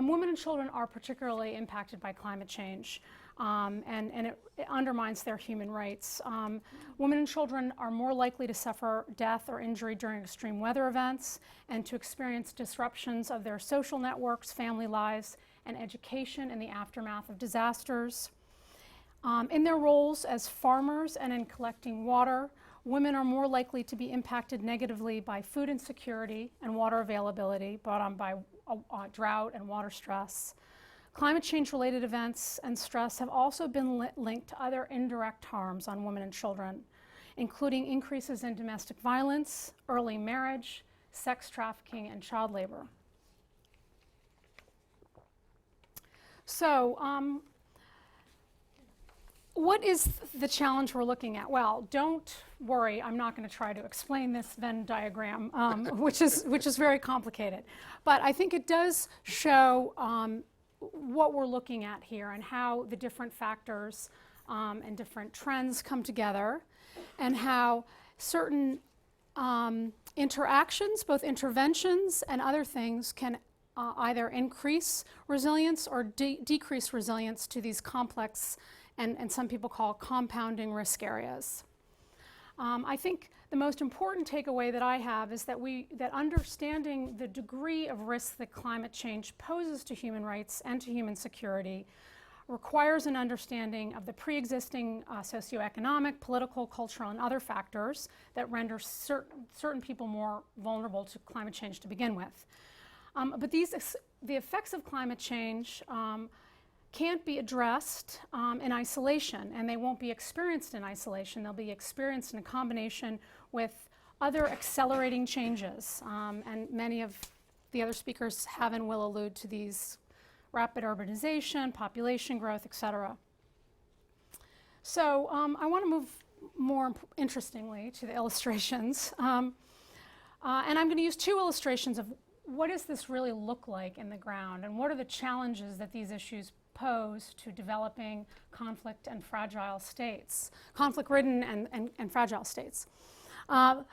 Women and children are particularly impacted by climate change, and it undermines their human rights. Women and children are more likely to suffer death or injury during extreme weather events and to experience disruptions of their social networks, family lives, and education in the aftermath of disasters. In their roles as farmers and in collecting water, women are more likely to be impacted negatively by food insecurity and water availability brought on by drought and water stress. Climate change-related events and stress have also been linked to other indirect harms on women and children, including increases in domestic violence, early marriage, sex trafficking, and child labor. So, what is the challenge we're looking at? Well, don't worry, I'm not going to try to explain this Venn diagram, which is very complicated. But I think it does show what we're looking at here and how the different factors and different trends come together, and how certain interactions, both interventions and other things, can either increase resilience or decrease resilience to these complex and some people call compounding risk areas. I think the most important takeaway that I have is that understanding the degree of risk that climate change poses to human rights and to human security requires an understanding of the pre-existing socioeconomic, political, cultural, and other factors that render certain people more vulnerable to climate change to begin with. But the effects of climate change can't be addressed in isolation, and they won't be experienced in isolation. They'll be experienced in a combination with other accelerating changes, and many of the other speakers have and will allude to these: rapid urbanization, population growth, etc. So I want to move more interestingly to the illustrations, and I'm going to use two illustrations of what does this really look like in the ground, and what are the challenges that these issues pose to developing conflict and fragile states, conflict-ridden and fragile states. Well,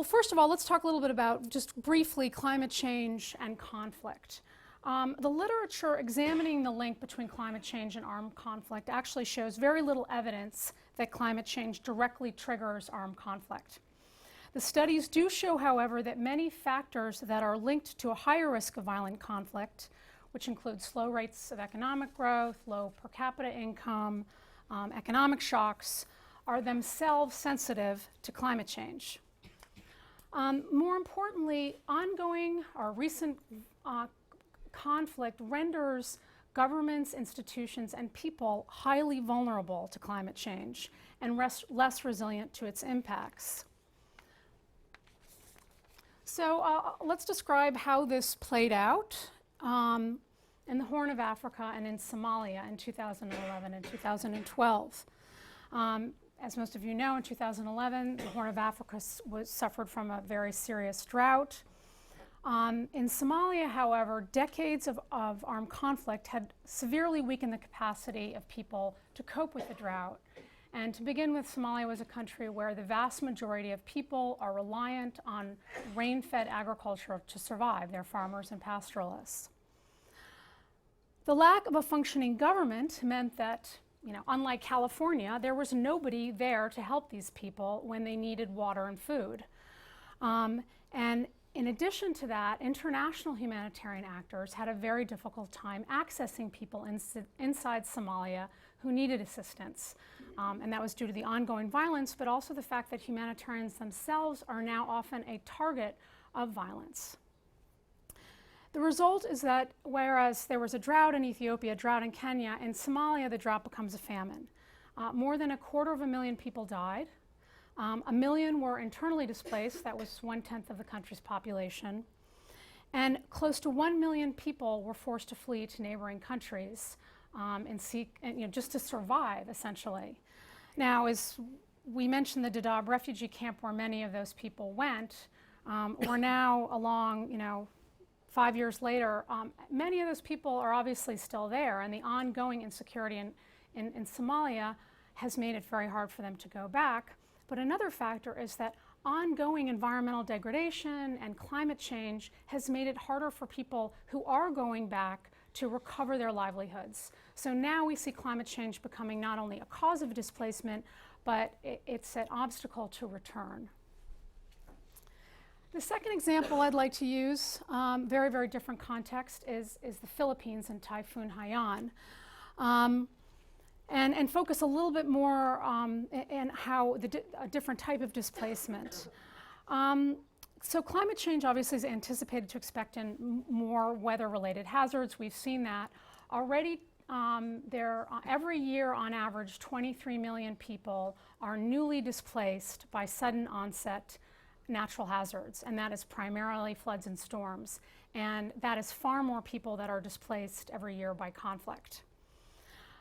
first of all, let's talk a little bit about, just briefly, climate change and conflict. The literature examining the link between climate change and armed conflict actually shows very little evidence that climate change directly triggers armed conflict. The studies do show, however, that many factors that are linked to a higher risk of violent conflict, which includes slow rates of economic growth, low per capita income, economic shocks, are themselves sensitive to climate change. More importantly, ongoing or recent conflict renders governments, institutions, and people highly vulnerable to climate change and less resilient to its impacts. So let's describe how this played out in the Horn of Africa and in Somalia in 2011 and 2012. As most of you know, in 2011, the Horn of Africa suffered from a very serious drought. In Somalia, however, decades of armed conflict had severely weakened the capacity of people to cope with the drought. And to begin with, Somalia was a country where the vast majority of people are reliant on rain-fed agriculture to survive. They're farmers and pastoralists. The lack of a functioning government meant that, unlike California, there was nobody there to help these people when they needed water and food. And in addition to that, international humanitarian actors had a very difficult time accessing people inside Somalia who needed assistance. And that was due to the ongoing violence, but also the fact that humanitarians themselves are now often a target of violence. The result is that whereas there was a drought in Ethiopia, a drought in Kenya, in Somalia the drought becomes a famine. More than 250,000 people died. 1 million were internally displaced. That was 1/10 of the country's population. And close to 1 million people were forced to flee to neighboring countries just to survive, essentially. Now, as we mentioned the Dadaab refugee camp where many of those people went, we're now along, 5 years later, many of those people are obviously still there, and the ongoing insecurity in Somalia has made it very hard for them to go back. But another factor is that ongoing environmental degradation and climate change has made it harder for people who are going back to recover their livelihoods. So now we see climate change becoming not only a cause of displacement, but it's an obstacle to return. The second example I'd like to use, very, very different context, is the Philippines and Typhoon Haiyan. And focus a little bit more in how a different type of displacement. So climate change obviously is anticipated to expect in more weather-related hazards. We've seen that already. Every year, on average, 23 million people are newly displaced by sudden onset natural hazards, and that is primarily floods and storms. And that is far more people that are displaced every year by conflict.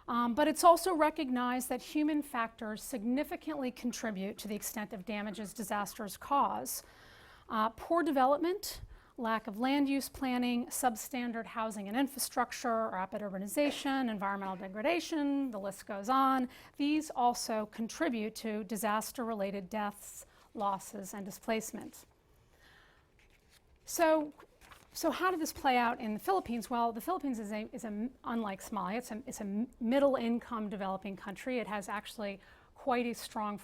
But it's also recognized that human factors significantly contribute to the extent of damages disasters cause. Poor development, lack of land use planning, substandard housing and infrastructure, rapid urbanization, environmental degradation, the list goes on. These also contribute to disaster-related deaths, losses, and displacement. So how did this play out in the Philippines? Well, the Philippines is unlike Somalia, it's a middle-income developing country. It has actually quite a strong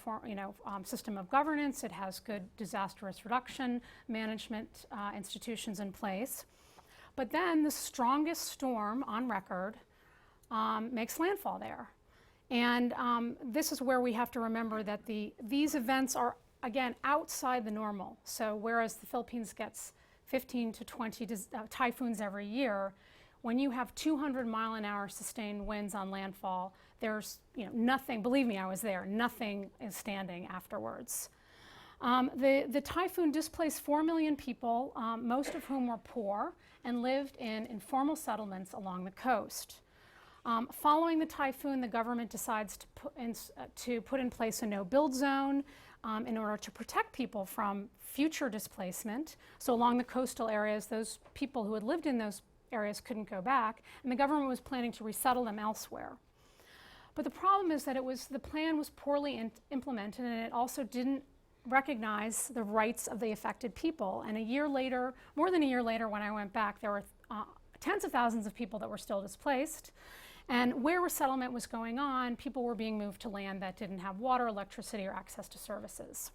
system of governance. It has good disaster risk reduction management institutions in place. But then the strongest storm on record makes landfall there. And this is where we have to remember that these events are, again, outside the normal. So whereas the Philippines gets 15 to 20 typhoons every year, when you have 200-mile-an-hour sustained winds on landfall, there's nothing, believe me, I was there, nothing is standing afterwards. The typhoon displaced 4 million people, most of whom were poor and lived in informal settlements along the coast. Following the typhoon, the government decides to put in place a no-build zone in order to protect people from future displacement. So along the coastal areas, those people who had lived in those areas couldn't go back, and the government was planning to resettle them elsewhere. But the problem is that the plan was poorly implemented, and it also didn't recognize the rights of the affected people. And a year later, more than a year later, when I went back, there were tens of thousands of people that were still displaced. And where resettlement was going on, people were being moved to land that didn't have water, electricity, or access to services.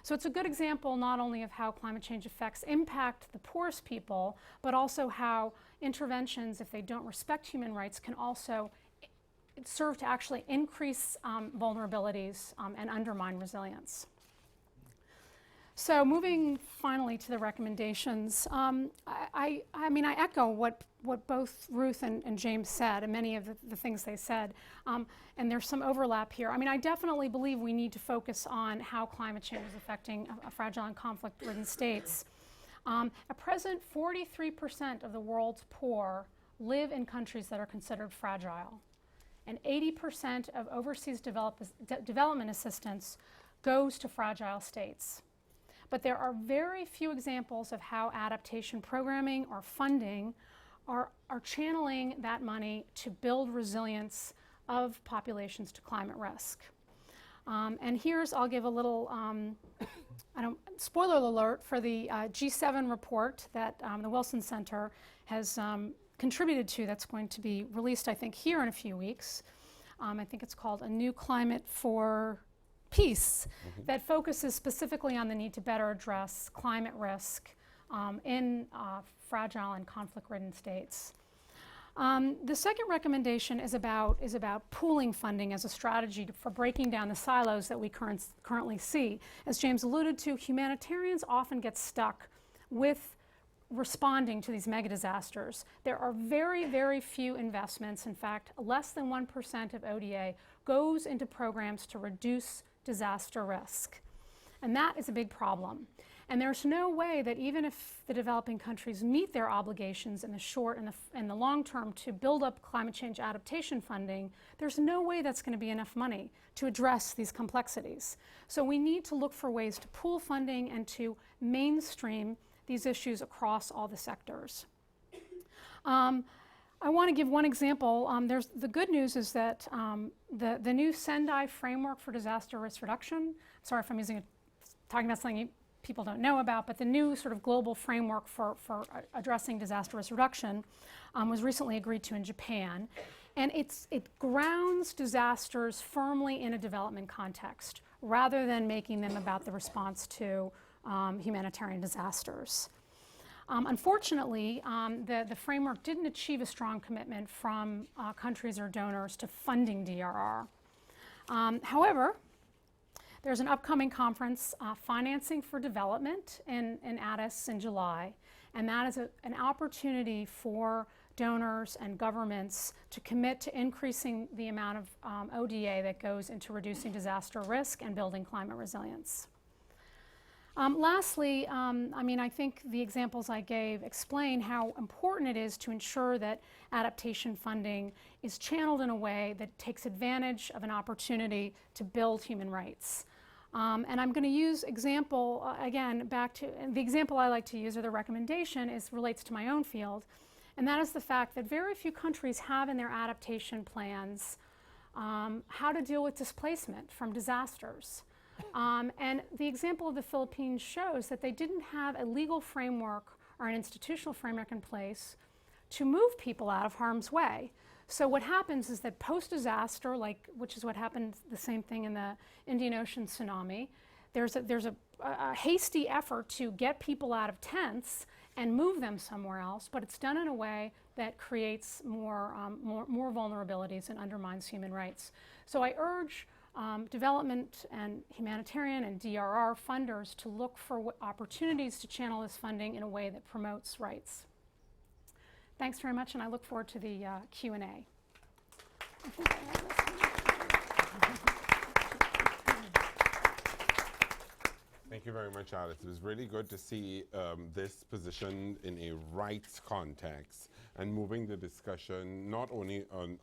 So it's a good example not only of how climate change effects impact the poorest people, but also how interventions, if they don't respect human rights, can also serve to actually increase vulnerabilities and undermine resilience. So moving finally to the recommendations, I mean, I echo what both Ruth and James said, and many of the things they said, and there's some overlap here. I mean, I definitely believe we need to focus on how climate change is affecting fragile and conflict-ridden states. At present, 43% of the world's poor live in countries that are considered fragile, and 80% of overseas development assistance goes to fragile states. But there are very few examples of how adaptation programming or funding are channeling that money to build resilience of populations to climate risk. And I'll give a little, spoiler alert for the G7 report that the Wilson Center has contributed to, that's going to be released, I think, here in a few weeks. I think it's called A New Climate for Peace, that focuses specifically on the need to better address climate risk in fragile and conflict-ridden states. The second recommendation is about pooling funding as a strategy for breaking down the silos that we currently see. As James alluded to, humanitarians often get stuck with responding to these mega disasters. There are very, very few investments. In fact, less than 1% of ODA goes into programs to reduce disaster risk. And that is a big problem. And there's no way that even if the developing countries meet their obligations in the short and the long term to build up climate change adaptation funding, there's no way that's going to be enough money to address these complexities. So we need to look for ways to pool funding and to mainstream these issues across all the sectors. I want to give one example. The good news is that the new Sendai framework for disaster risk reduction, sorry if I'm using a talking about something people don't know about, but the new sort of global framework for addressing disaster risk reduction was recently agreed to in Japan. And it grounds disasters firmly in a development context, rather than making them about the response to humanitarian disasters. Unfortunately, the framework didn't achieve a strong commitment from countries or donors to funding DRR. However, there's an upcoming conference, Financing for Development, in Addis in July, and that is an opportunity for donors and governments to commit to increasing the amount of ODA that goes into reducing disaster risk and building climate resilience. Lastly, I think the examples I gave explain how important it is to ensure that adaptation funding is channeled in a way that takes advantage of an opportunity to build human rights. And I'm going to use example, again, back to the example I like to use, or the recommendation, relates to my own field, and that is the fact that very few countries have in their adaptation plans how to deal with displacement from disasters. And the example of the Philippines shows that they didn't have a legal framework or an institutional framework in place to move people out of harm's way. So what happens is that post-disaster, which is what happened, the same thing in the Indian Ocean tsunami, there's a hasty effort to get people out of tents and move them somewhere else, but it's done in a way that creates more vulnerabilities and undermines human rights. So I urge development and humanitarian and DRR funders to look for opportunities to channel this funding in a way that promotes rights. Thanks very much, and I look forward to the Q&A. Thank you very much, Alice. It was really good to see this position in a rights context and moving the discussion not only on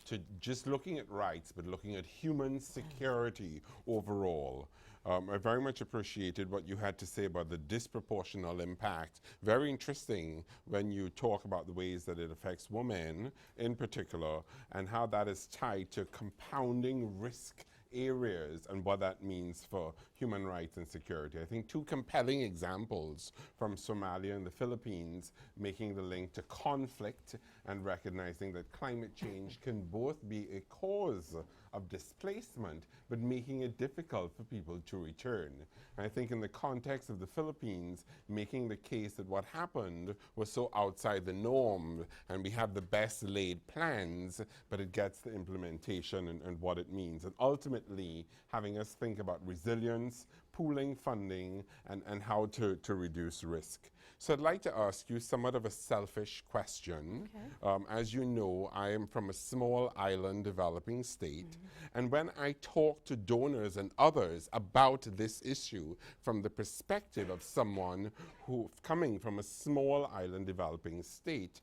to just looking at rights, but looking at human security overall. I very much appreciated what you had to say about the disproportional impact. Very interesting when you talk about the ways that it affects women in particular, and how that is tied to compounding risk areas and what that means for human rights and security. I think two compelling examples from Somalia and the Philippines, making the link to conflict and recognizing that climate change can both be a cause of displacement, but making it difficult for people to return. And I think in the context of the Philippines, making the case that what happened was so outside the norm, and we have the best laid plans, but it gets the implementation and what it means. And ultimately, having us think about resilience, pooling funding, and how to reduce risk. So I'd like to ask you somewhat of a selfish question. Okay. As you know, I am from a small island developing state, and when I talk to donors and others about this issue from the perspective of someone who coming from a small island developing state,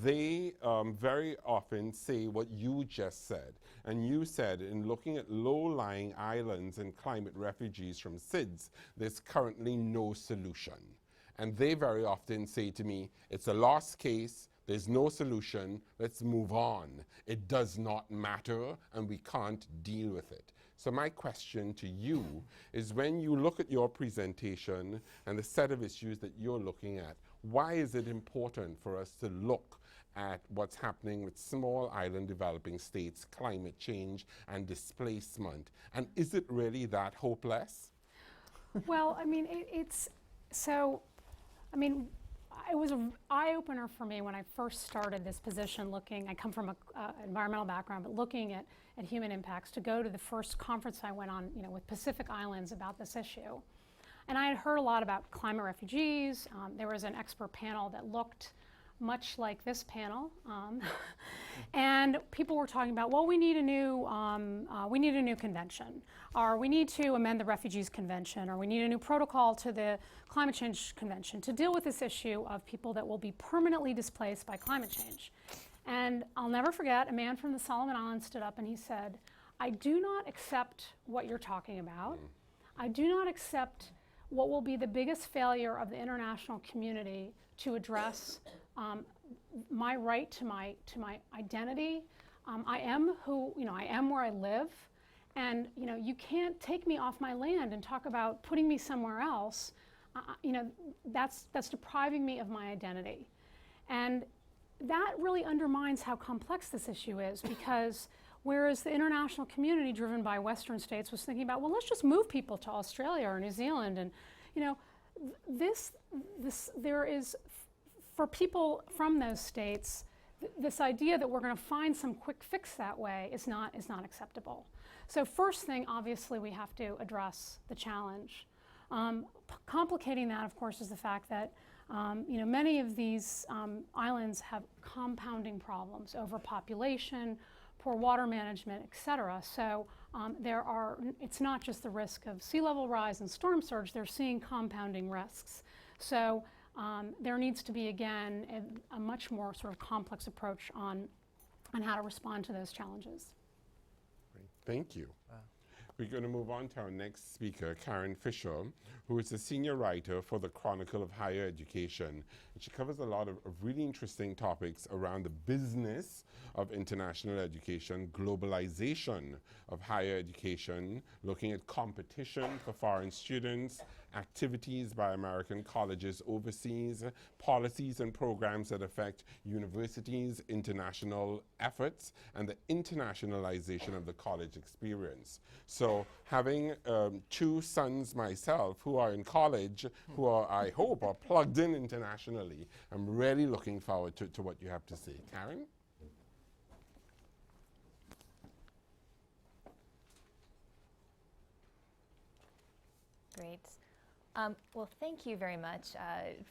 they very often say what you just said. And you said, in looking at low-lying islands and climate refugees from SIDS, there's currently no solution. And they very often say to me, it's a lost case, there's no solution, let's move on. It does not matter, and we can't deal with it. So my question to you is, when you look at your presentation and the set of issues that you're looking at, why is it important for us to look at what's happening with small island developing states, climate change and displacement? And is it really that hopeless? Well, I mean, it was an eye-opener for me when I first started this position looking. I come from an environmental background, but looking at human impacts, to go to the first conference I went on, with Pacific Islands about this issue. And I had heard a lot about climate refugees. There was an expert panel that looked much like this panel, and people were talking about, well, we need a new convention, or we need to amend the Refugees Convention, or we need a new protocol to the Climate Change Convention to deal with this issue of people that will be permanently displaced by climate change. And I'll never forget, a man from the Solomon Islands stood up and he said, I do not accept what you're talking about. I do not accept what will be the biggest failure of the international community to address my right to my identity. I am who, I am where I live, And you can't take me off my land and talk about putting me somewhere else. That's depriving me of my identity. And that really undermines how complex this issue is, because whereas the international community driven by Western states was thinking about, well, let's just move people to Australia or New Zealand, and there is, for people from those states, this idea that we're going to find some quick fix that way is not acceptable. So first thing, obviously, we have to address the challenge. Complicating that, of course, is the fact that many of these islands have compounding problems: overpopulation, poor water management, et cetera. So it's not just the risk of sea level rise and storm surge, they're seeing compounding risks. So there needs to be, again, a much more sort of complex approach on how to respond to those challenges. Great. Thank you. We're going to move on to our next speaker, Karen Fisher, who is a senior writer for the Chronicle of Higher Education. And she covers a lot of really interesting topics around the business of international education, globalization of higher education, looking at competition for foreign students, activities by American colleges overseas, policies and programs that affect universities' international efforts, and the internationalization of the college experience. So having two sons myself who are in college, who are, I hope, are plugged in internationally, I'm really looking forward to what you have to say. Karen? Great. Well, thank you very much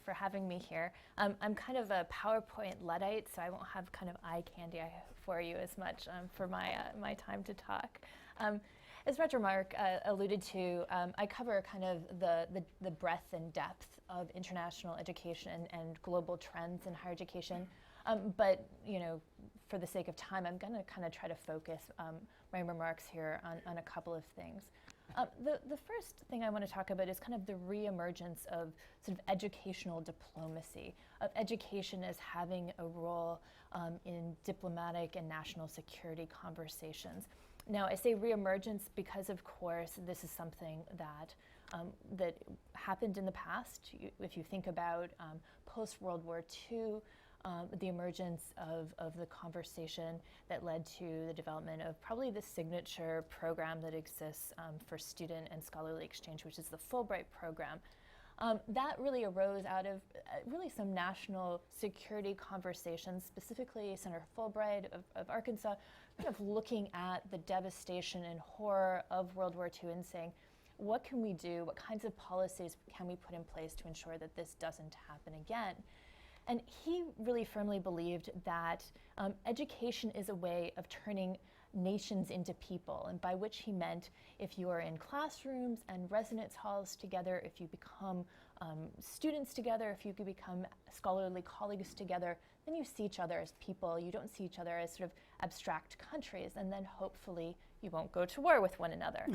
for having me here. I'm kind of a PowerPoint Luddite, so I won't have kind of eye candy for you as much for my time to talk. As Roger Mark alluded to, I cover kind of the breadth and depth of international education and global trends in higher education. But for the sake of time, I'm going to kind of try to focus my remarks here on a couple of things. The first thing I want to talk about is kind of the reemergence of sort of educational diplomacy, of education as having a role in diplomatic and national security conversations. Now, I say reemergence because, of course, this is something that that happened in the past. If you think about post-World War II, the emergence of the conversation that led to the development of probably the signature program that exists for student and scholarly exchange, which is the Fulbright program. That really arose out of really some national security conversations, specifically Senator Fulbright of Arkansas, kind of looking at the devastation and horror of World War II and saying, what can we do? What kinds of policies can we put in place to ensure that this doesn't happen again? And he really firmly believed that education is a way of turning nations into people, and by which he meant if you are in classrooms and residence halls together, if you become students together, if you could become scholarly colleagues together, then you see each other as people. You don't see each other as sort of abstract countries, and then hopefully you won't go to war with one another.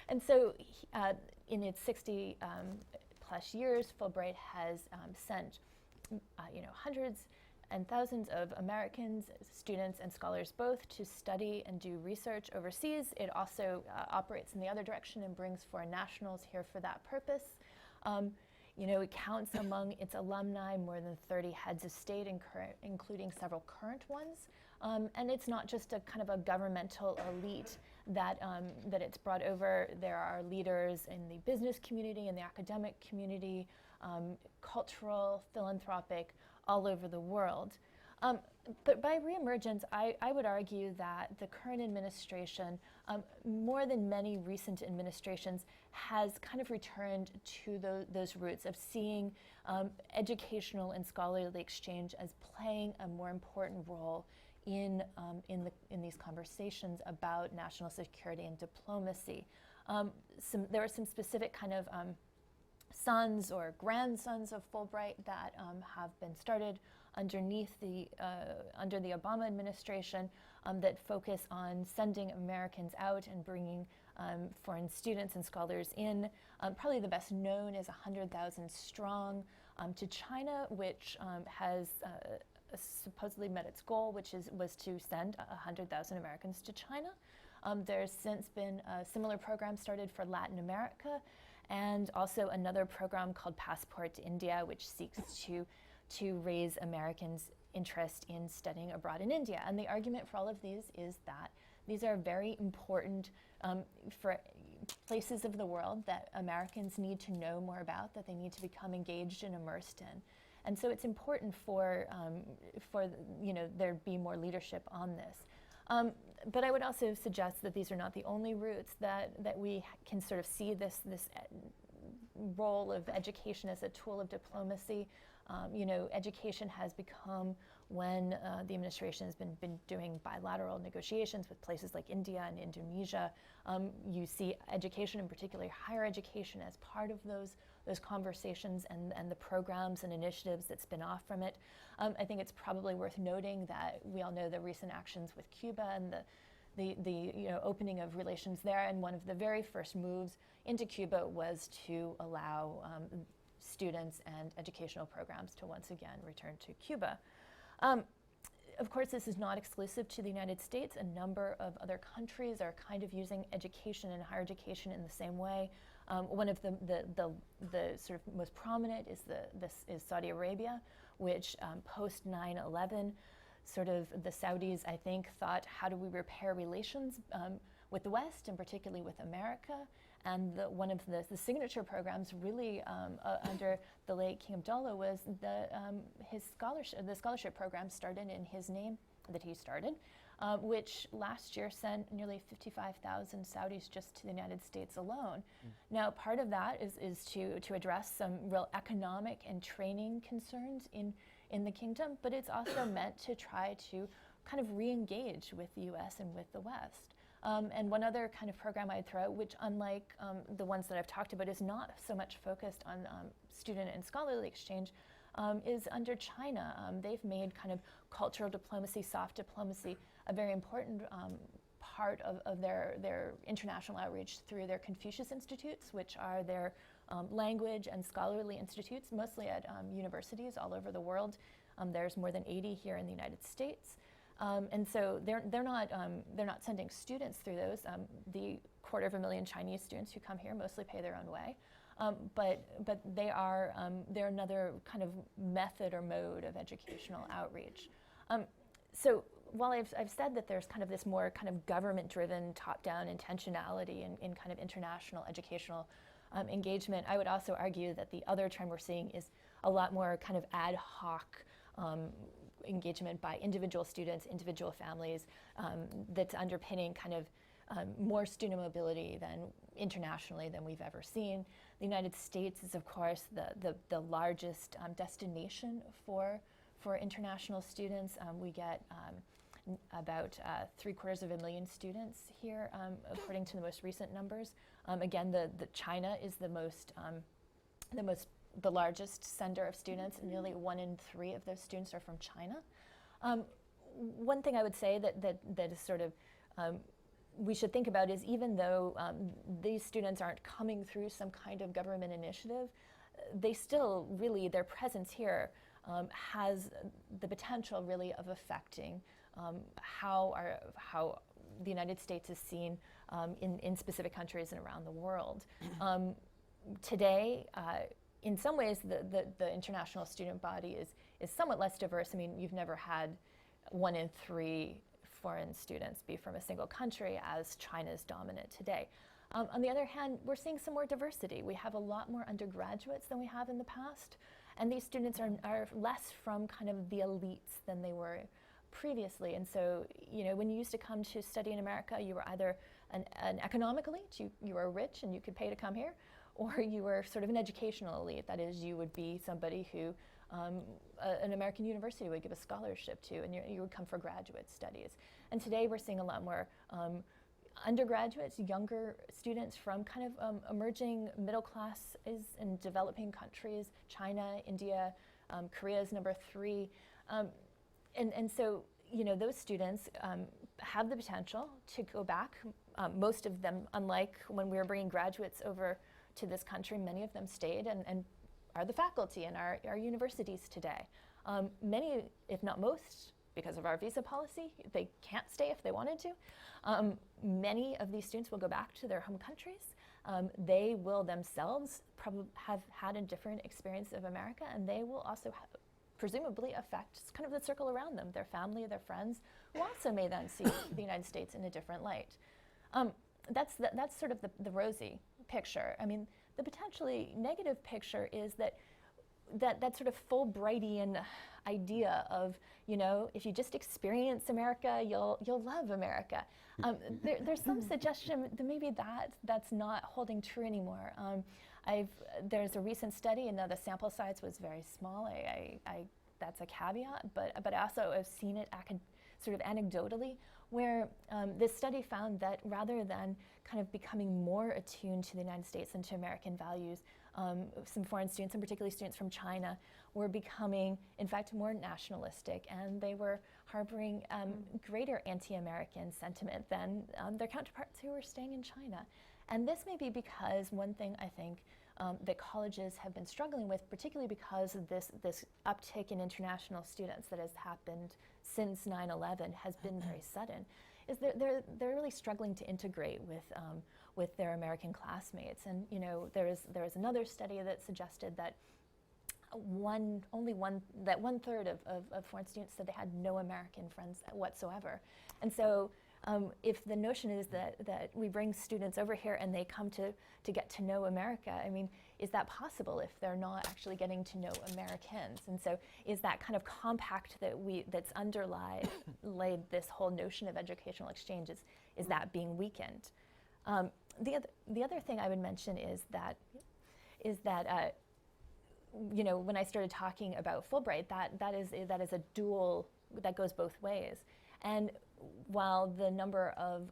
And so in its 60 plus years, Fulbright has sent hundreds and thousands of Americans, students and scholars both, to study and do research overseas. It also operates in the other direction and brings foreign nationals here for that purpose. It counts among its alumni more than 30 heads of state, including several current ones. And it's not just a kind of a governmental elite that it's brought over. There are leaders in the business community, in the academic community, cultural, philanthropic, all over the world. But by reemergence, I would argue that the current administration, more than many recent administrations, has kind of returned to those roots of seeing educational and scholarly exchange as playing a more important role in these conversations about national security and diplomacy. There are some specific kind of sons or grandsons of Fulbright that have been started under the Obama administration that focus on sending Americans out and bringing foreign students and scholars in. Probably the best known is 100,000 Strong to China, which has supposedly met its goal, which was to send 100,000 Americans to China. There's since been a similar program started for Latin America, and also another program called Passport to India, which seeks to raise Americans' interest in studying abroad in India. And the argument for all of these is that these are very important for places of the world that Americans need to know more about, that they need to become engaged and immersed in. And so it's important for there be more leadership on this. But I would also suggest that these are not the only routes that we can sort of see this role of education as a tool of diplomacy. Education has become, when the administration has been doing bilateral negotiations with places like India and Indonesia, you see education, in particular higher education, as part of those conversations and the programs and initiatives that spin off from it. I think it's probably worth noting that we all know the recent actions with Cuba and the opening of relations there, and one of the very first moves into Cuba was to allow students and educational programs to once again return to Cuba. Of course, this is not exclusive to the United States. A number of other countries are kind of using education and higher education in the same way. One of the sort of most prominent is Saudi Arabia, which post 9/11, sort of the Saudis, I think, thought, how do we repair relations with the West, and particularly with America? And one of the signature programs, really under the late King Abdullah, was the scholarship program started in his name that he started, which last year sent nearly 55,000 Saudis just to the United States alone. Now, part of that is to address some real economic and training concerns in the kingdom, but it's also meant to try to kind of re-engage with the US and with the West. And one other kind of program I'd throw out, which unlike the ones that I've talked about is not so much focused on student and scholarly exchange, is under China. They've made kind of cultural diplomacy, soft diplomacy, a very important part of their international outreach through their Confucius Institutes, which are their language and scholarly institutes, mostly at universities all over the world. There's more than 80 here in the United States. And so they're not sending students through those. The 250,000 Chinese students who come here mostly pay their own way, but they're another kind of method or mode of educational outreach. So while I've said that there's kind of this more kind of government-driven, top-down intentionality in kind of international educational engagement, I would also argue that the other trend we're seeing is a lot more kind of ad hoc engagement by individual students, individual families, that's underpinning kind of more student mobility than internationally than we've ever seen. The United States is, of course, the largest destination for international students. We get about 750,000 students here, according to the most recent numbers. Again, the China is the largest sender of students, and nearly 1 in 3 of those students are from China. One thing I would say that is sort of we should think about is, even though these students aren't coming through some kind of government initiative, they still really, their presence here has the potential really of affecting how the United States is seen in specific countries and around the world. Today, in some ways, the international student body is somewhat less diverse. I mean, you've never had 1 in 3 foreign students be from a single country, as China is dominant today. On the other hand, we're seeing some more diversity. We have a lot more undergraduates than we have in the past, and these students are less from kind of the elites than they were previously. And so, when you used to come to study in America, you were either an economic elite, you were rich and you could pay to come here, or you were sort of an educational elite. That is, you would be somebody who an American university would give a scholarship to, and you would come for graduate studies. And today we're seeing a lot more undergraduates, younger students from kind of emerging middle classes in developing countries, China, India, Korea is number 3. And so, those students have the potential to go back. Most of them, unlike when we were bringing graduates over to this country, many of them stayed and are the faculty in our universities today. Many, if not most, because of our visa policy. They can't stay if they wanted to. Many of these students will go back to their home countries. They will themselves probably have had a different experience of America, and they will also presumably affect kind of the circle around them, their family, their friends, who also may then see the United States in a different light. That's sort of the rosy picture. I mean, the potentially negative picture is that sort of Fulbrightian idea of, you know, if you just experience America, you'll love America. There's some suggestion that maybe that's not holding true anymore. There's a recent study, and now the sample size was very small. That's a caveat, but I also have seen it sort of anecdotally, where this study found that rather than kind of becoming more attuned to the United States and to American values, some foreign students, and particularly students from China, were becoming, in fact, more nationalistic, and they were harboring greater anti-American sentiment than their counterparts who were staying in China. And this may be because one thing I think that colleges have been struggling with, particularly because of this uptick in international students that has happened since 9/11, has been very sudden, is that they're really struggling to integrate with their American classmates. And you know, there was another study that suggested that one third of foreign students said they had no American friends whatsoever. And so if the notion is that we bring students over here and they come to get to know America, I mean, is that possible if they're not actually getting to know Americans? And so is that kind of compact that's underlaid this whole notion of educational exchanges, is that being weakened? The other thing I would mention is that you know, when I started talking about Fulbright, that is a dual, that goes both ways. And while the number of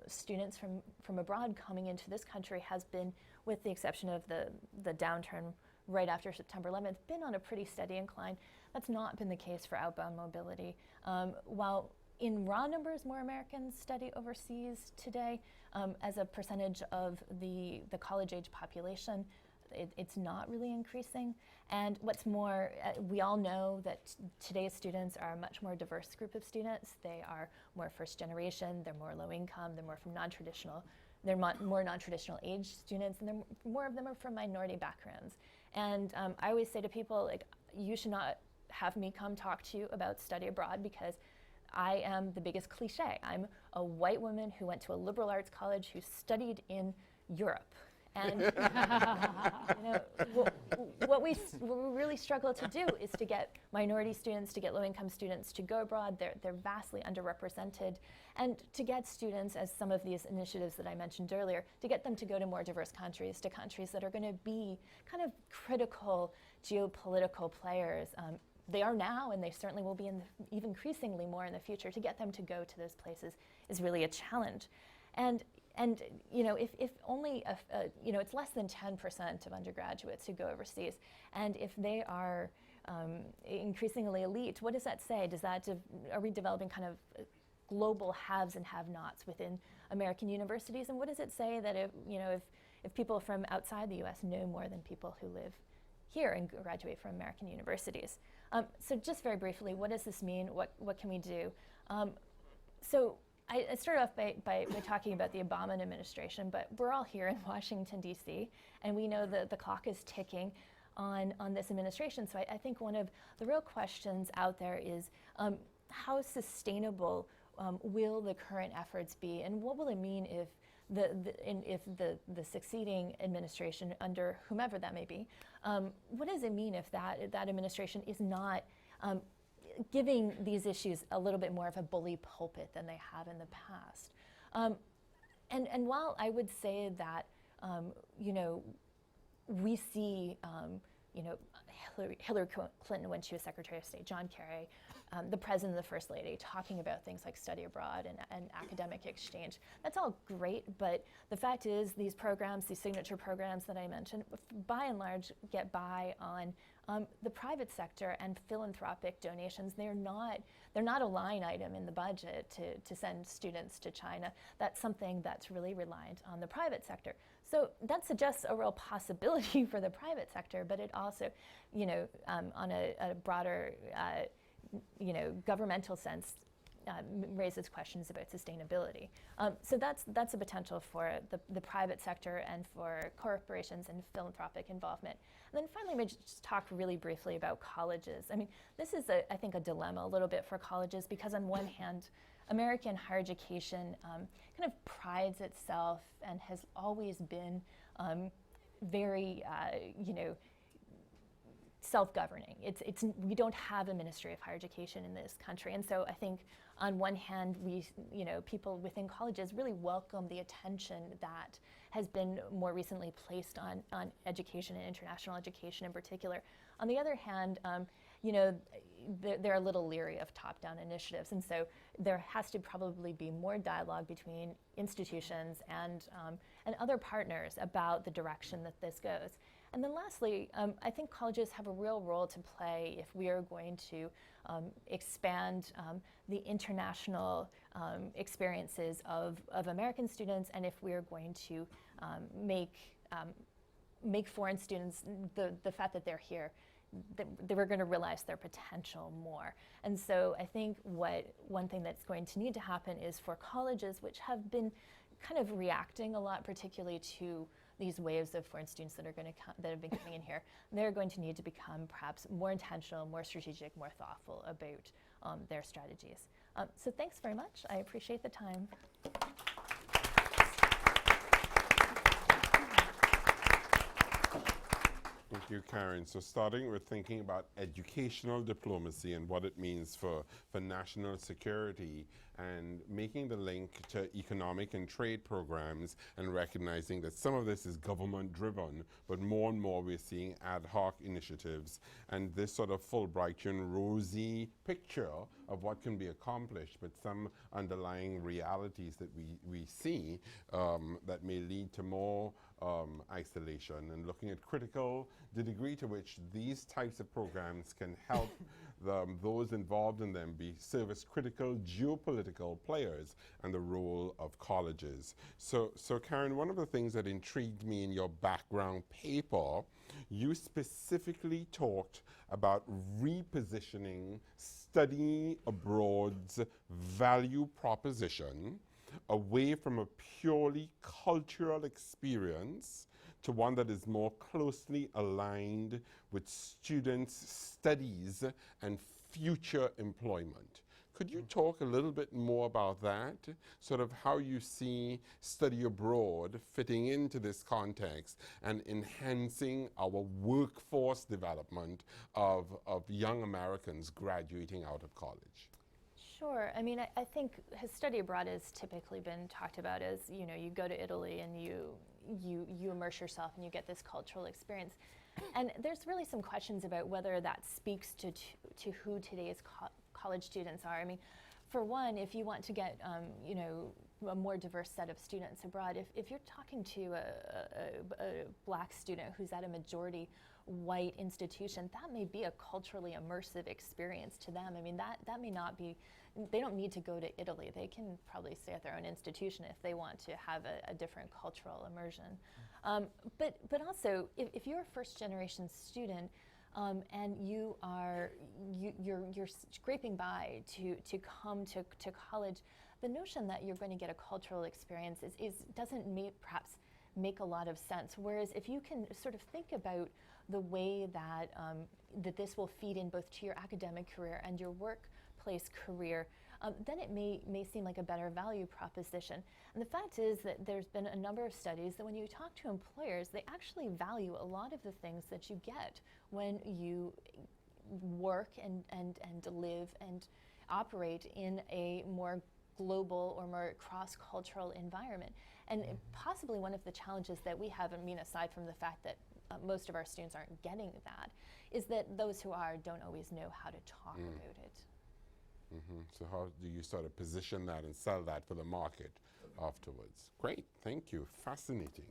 students from abroad coming into this country has been, with the exception of the downturn right after September 11th, been on a pretty steady incline, that's not been the case for outbound mobility. While in raw numbers, more Americans study overseas today, as a percentage of the college-age population, it's not really increasing. And what's more, we all know that today's students are a much more diverse group of students. They are more first generation, they're more low income, they're more from non-traditional, more non-traditional age students, and more of them are from minority backgrounds. And I always say to people, like, you should not have me come talk to you about study abroad, because I am the biggest cliche. I'm a white woman who went to a liberal arts college who studied in Europe. And you know, what we really struggle to do is to get minority students, to get low-income students to go abroad. They're vastly underrepresented, and to get students, as some of these initiatives that I mentioned earlier, to get them to go to more diverse countries, to countries that are going to be kind of critical geopolitical players. They are now, and they certainly will be even increasingly more in the future. To get them to go to those places is really a challenge. And you know, if only you know, it's less than 10% of undergraduates who go overseas, and if they are increasingly elite, what does that say? Are we developing kind of global haves and have-nots within American universities? And what does it say that if people from outside the U.S. know more than people who live here and graduate from American universities? So just very briefly, what does this mean? What can we do? So I started off by talking about the Obama administration, but we're all here in Washington, D.C., and we know that the clock is ticking on this administration. So I think one of the real questions out there is how sustainable will the current efforts be, and what will it mean if the succeeding administration, under whomever that may be, what does it mean if that administration is not giving these issues a little bit more of a bully pulpit than they have in the past? And while I would say that, you know, we see, you know, Hillary Clinton when she was Secretary of State, John Kerry, the President and the First Lady talking about things like study abroad and academic exchange. That's all great, but the fact is these programs, these signature programs that I mentioned, by and large get by on the private sector and philanthropic donations. They're not a line item in the budget to send students to China. That's something that's really reliant on the private sector. So that suggests a real possibility for the private sector, but it also, you know, on a broader governmental sense, raises questions about sustainability. So that's a potential for the private sector and for corporations and philanthropic involvement. And then finally, maybe just talk really briefly about colleges. I mean, this is, I think, a dilemma a little bit for colleges because on one hand, American higher education kind of prides itself and has always been very, self-governing. We don't have a Ministry of Higher Education in this country, and so I think on one hand, people within colleges really welcome the attention that has been more recently placed on education and international education in particular. On the other hand, they're a little leery of top-down initiatives, and so there has to probably be more dialogue between institutions and other partners about the direction that this goes. And then lastly, I think colleges have a real role to play if we are going to expand the international experiences of American students, and if we are going to make foreign students, the fact that they're here, they were going to realize their potential more. And so I think one thing that's going to need to happen is for colleges, which have been kind of reacting a lot, particularly to these waves of foreign students that have been coming in here, they're going to need to become perhaps more intentional, more strategic, more thoughtful about their strategies. So thanks very much. I appreciate the time. Thank you, Karen. So starting with thinking about educational diplomacy and what it means for national security, and making the link to economic and trade programs, and recognizing that some of this is government driven, but more and more we're seeing ad hoc initiatives, and this sort of Fulbrightian rosy picture of what can be accomplished, but some underlying realities that we see that may lead to more isolation, and looking at the degree to which these types of programs can help those involved in them service critical geopolitical players, and the role of colleges. So Karen, one of the things that intrigued me in your background paper, you specifically talked about repositioning study abroad's value proposition away from a purely cultural experience to one that is more closely aligned with students' studies and future employment. Could you talk a little bit more about that, sort of how you see study abroad fitting into this context and enhancing our workforce development of young Americans graduating out of college? Sure. I mean, I think study abroad has typically been talked about as, you go to Italy and you immerse yourself and you get this cultural experience. And there's really some questions about whether that speaks to who today's college students are. I mean, for one, if you want to get, a more diverse set of students abroad, if you're talking to a black student who's at a majority white institution, that may be a culturally immersive experience to them. I mean, that may not be, they don't need to go to Italy. They can probably stay at their own institution if they want to have a different cultural immersion. But also, if you're a first generation student, and you're scraping by to come to college, the notion that you're going to get a cultural experience doesn't perhaps make a lot of sense. Whereas if you can sort of think about the way that that this will feed in both to your academic career and your workplace career, then it may seem like a better value proposition. And the fact is that there's been a number of studies that when you talk to employers, they actually value a lot of the things that you get when you work and live and operate in a more global or more cross-cultural environment. And possibly one of the challenges that we have, I mean, aside from the fact that most of our students aren't getting that, is that those who are don't always know how to talk about it. So how do you sort of position that and sell that for the market afterwards? Great, thank you, fascinating.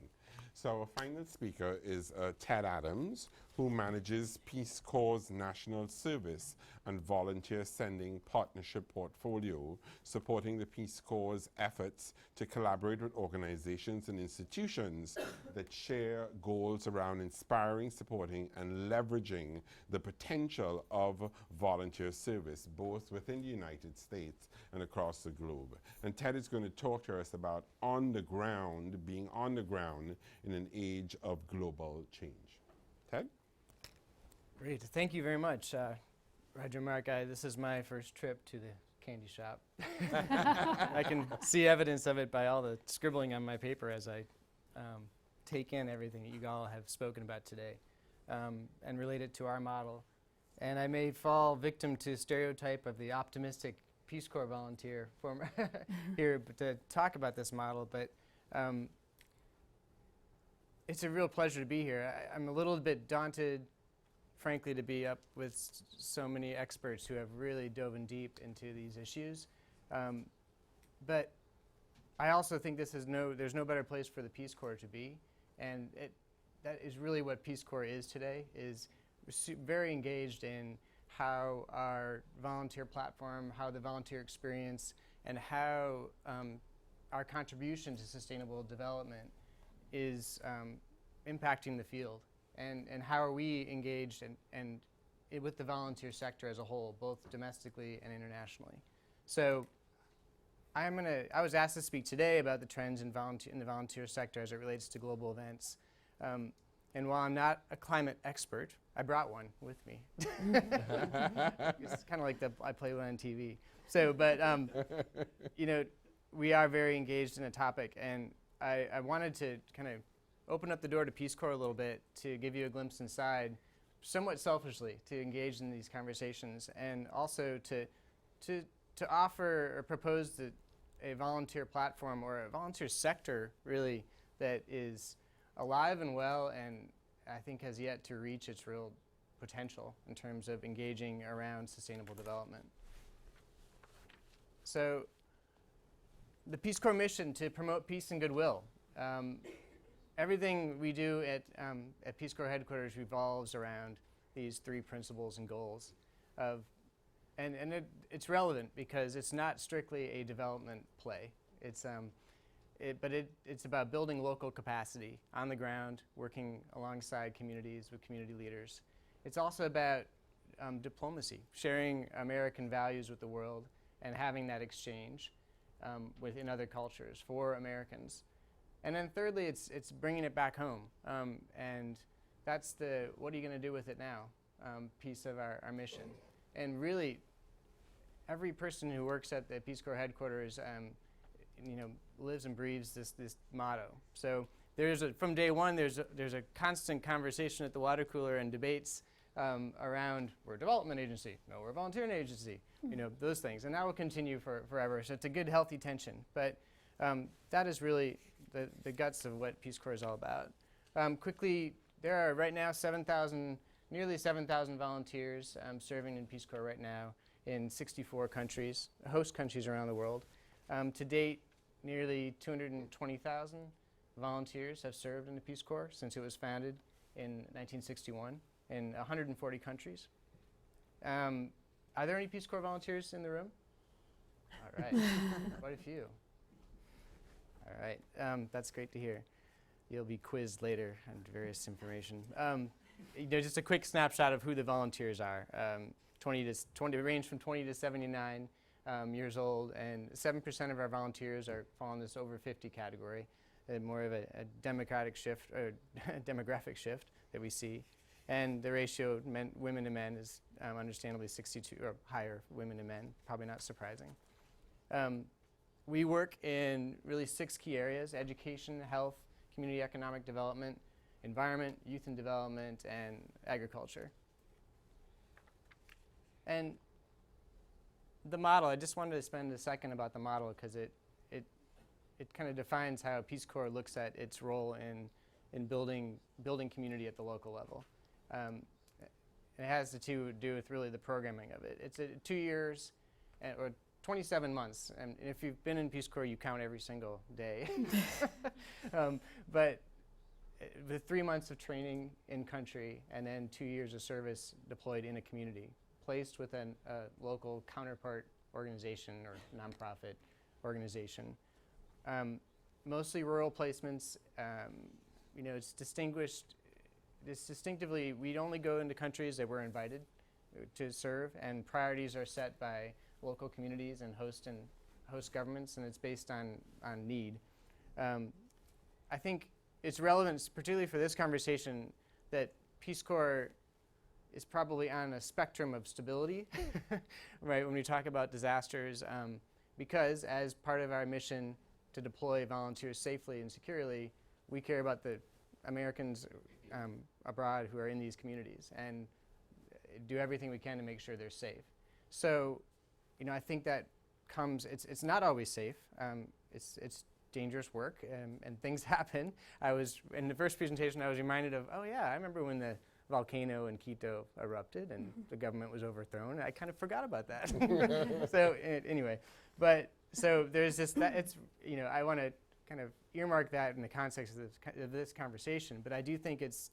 So our final speaker is Ted Adams, who manages Peace Corps' National Service and Volunteer Sending Partnership Portfolio, supporting the Peace Corps' efforts to collaborate with organizations and institutions that share goals around inspiring, supporting, and leveraging the potential of volunteer service, both within the United States and across the globe. And Ted is going to talk to us about on the ground, being on the ground in an age of global change. Ted? Great. Thank you very much, Roger Mark. This is my first trip to the candy shop. I can see evidence of it by all the scribbling on my paper as I take in everything that you all have spoken about today and relate it to our model. And I may fall victim to stereotype of the optimistic Peace Corps volunteer here to talk about this model, but it's a real pleasure to be here. I'm a little bit daunted, frankly, to be up with so many experts who have really dove in deep into these issues. But I also think there's no better place for the Peace Corps to be, and that is really what Peace Corps is today, is very engaged in how our volunteer platform, how the volunteer experience, and how our contribution to sustainable development is impacting the field, and how are we engaged with the volunteer sector as a whole, both domestically and internationally. So I was asked to speak today about the trends in the volunteer sector as it relates to global events. And while I'm not a climate expert, I brought one with me. It's kind of like I play one on TV. So, but you know, we are very engaged in a topic, and I wanted to kind of open up the door to Peace Corps a little bit to give you a glimpse inside, somewhat selfishly, to engage in these conversations, and also to offer or propose a volunteer platform or a volunteer sector, really, that is alive and well, and I think has yet to reach its real potential in terms of engaging around sustainable development. So the Peace Corps mission to promote peace and goodwill. Everything we do at Peace Corps headquarters revolves around these three principles and goals. It's relevant because it's not strictly a development play. It's about building local capacity on the ground, working alongside communities with community leaders. It's also about diplomacy, sharing American values with the world and having that exchange within other cultures for Americans. And then thirdly, it's bringing it back home. And that's the what are you going to do with it now piece of our mission. And really, every person who works at the Peace Corps headquarters lives and breathes this motto. So from day one, there's a constant conversation at the water cooler and debates around we're a development agency, no, we're a volunteering agency, those things. And that will continue forever. So it's a good, healthy tension. But that is really the guts of what Peace Corps is all about. Quickly, there are right now nearly 7,000 volunteers serving in Peace Corps right now in 64 countries, host countries around the world. To date, nearly 220,000 volunteers have served in the Peace Corps since it was founded in 1961 in 140 countries. Are there any Peace Corps volunteers in the room? All right, quite a few. All right, that's great to hear. You'll be quizzed later on various information. Just a quick snapshot of who the volunteers are. 20 range from 20 to 79 years old, and 7% of our volunteers fall in this over 50 category. More of a demographic shift that we see. And the ratio of women to men is understandably 62 or higher women to men, probably not surprising. We work in really 6 key areas: education, health, community economic development, environment, youth and development, and agriculture. And the model, I just wanted to spend a second about the model because it kind of defines how Peace Corps looks at its role in building community at the local level. It has to do with really the programming of it. It's 2 years or 27 months. And if you've been in Peace Corps, you count every single day. But with 3 months of training in country and then 2 years of service deployed in a community, placed with a local counterpart organization or nonprofit organization. Mostly rural placements. It's distinguished. It's distinctively, we'd only go into countries that we're invited to serve, and priorities are set by local communities and host governments, and it's based on need. I think it's relevant, particularly for this conversation, that Peace Corps is probably on a spectrum of stability, right, when we talk about disasters, because as part of our mission to deploy volunteers safely and securely, we care about the Americans abroad who are in these communities and do everything we can to make sure they're safe. So, I think that it's not always safe. It's dangerous work, and things happen. In the first presentation, I was reminded of, oh yeah, I remember when the volcano in Quito erupted and the government was overthrown. I kind of forgot about that. So anyway, so there's this, I want to kind of earmark that in the context of this conversation, but I do think it's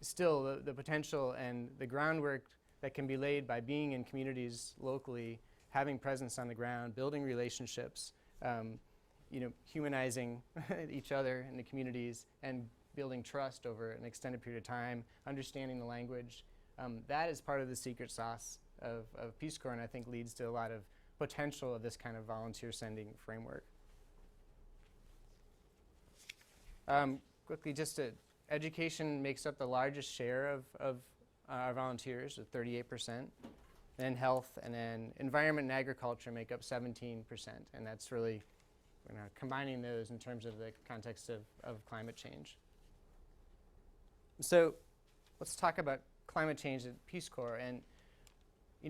still the potential and the groundwork that can be laid by being in communities locally, having presence on the ground, building relationships, humanizing each other in the communities, and building trust over an extended period of time, understanding the language. That is part of the secret sauce of Peace Corps, and I think leads to a lot of potential of this kind of volunteer sending framework. Quickly, education makes up the largest share of our volunteers, at 38%. Then health, and then environment and agriculture make up 17%, and that's really combining those in terms of the context of climate change. So let's talk about climate change at Peace Corps. And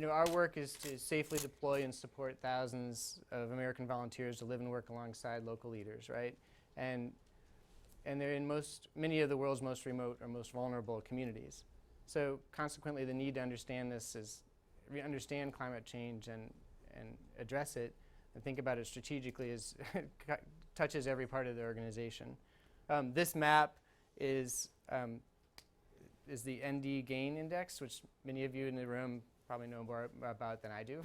our work is to safely deploy and support thousands of American volunteers to live and work alongside local leaders, right? And they're in many of the world's most remote or most vulnerable communities. So consequently, the need to understand understand climate change and address it and think about it strategically touches every part of the organization. This map is the ND gain index, which many of you in the room probably know more about than I do.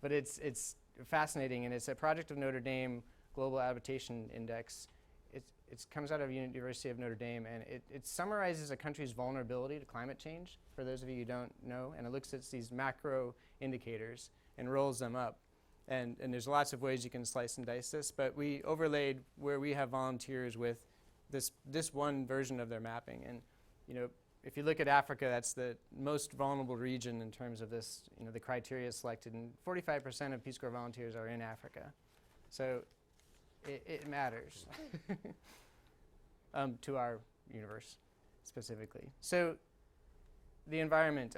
But it's fascinating, and it's a project of Notre Dame Global Adaptation Index. It comes out of University of Notre Dame, and it summarizes a country's vulnerability to climate change, for those of you who don't know, and it looks at these macro indicators and rolls them up. And there's lots of ways you can slice and dice this, but we overlaid where we have volunteers with this one version of their mapping. And if you look at Africa, that's the most vulnerable region in terms of this, the criteria selected, and 45% of Peace Corps volunteers are in Africa. So it matters to our universe specifically. So the environment,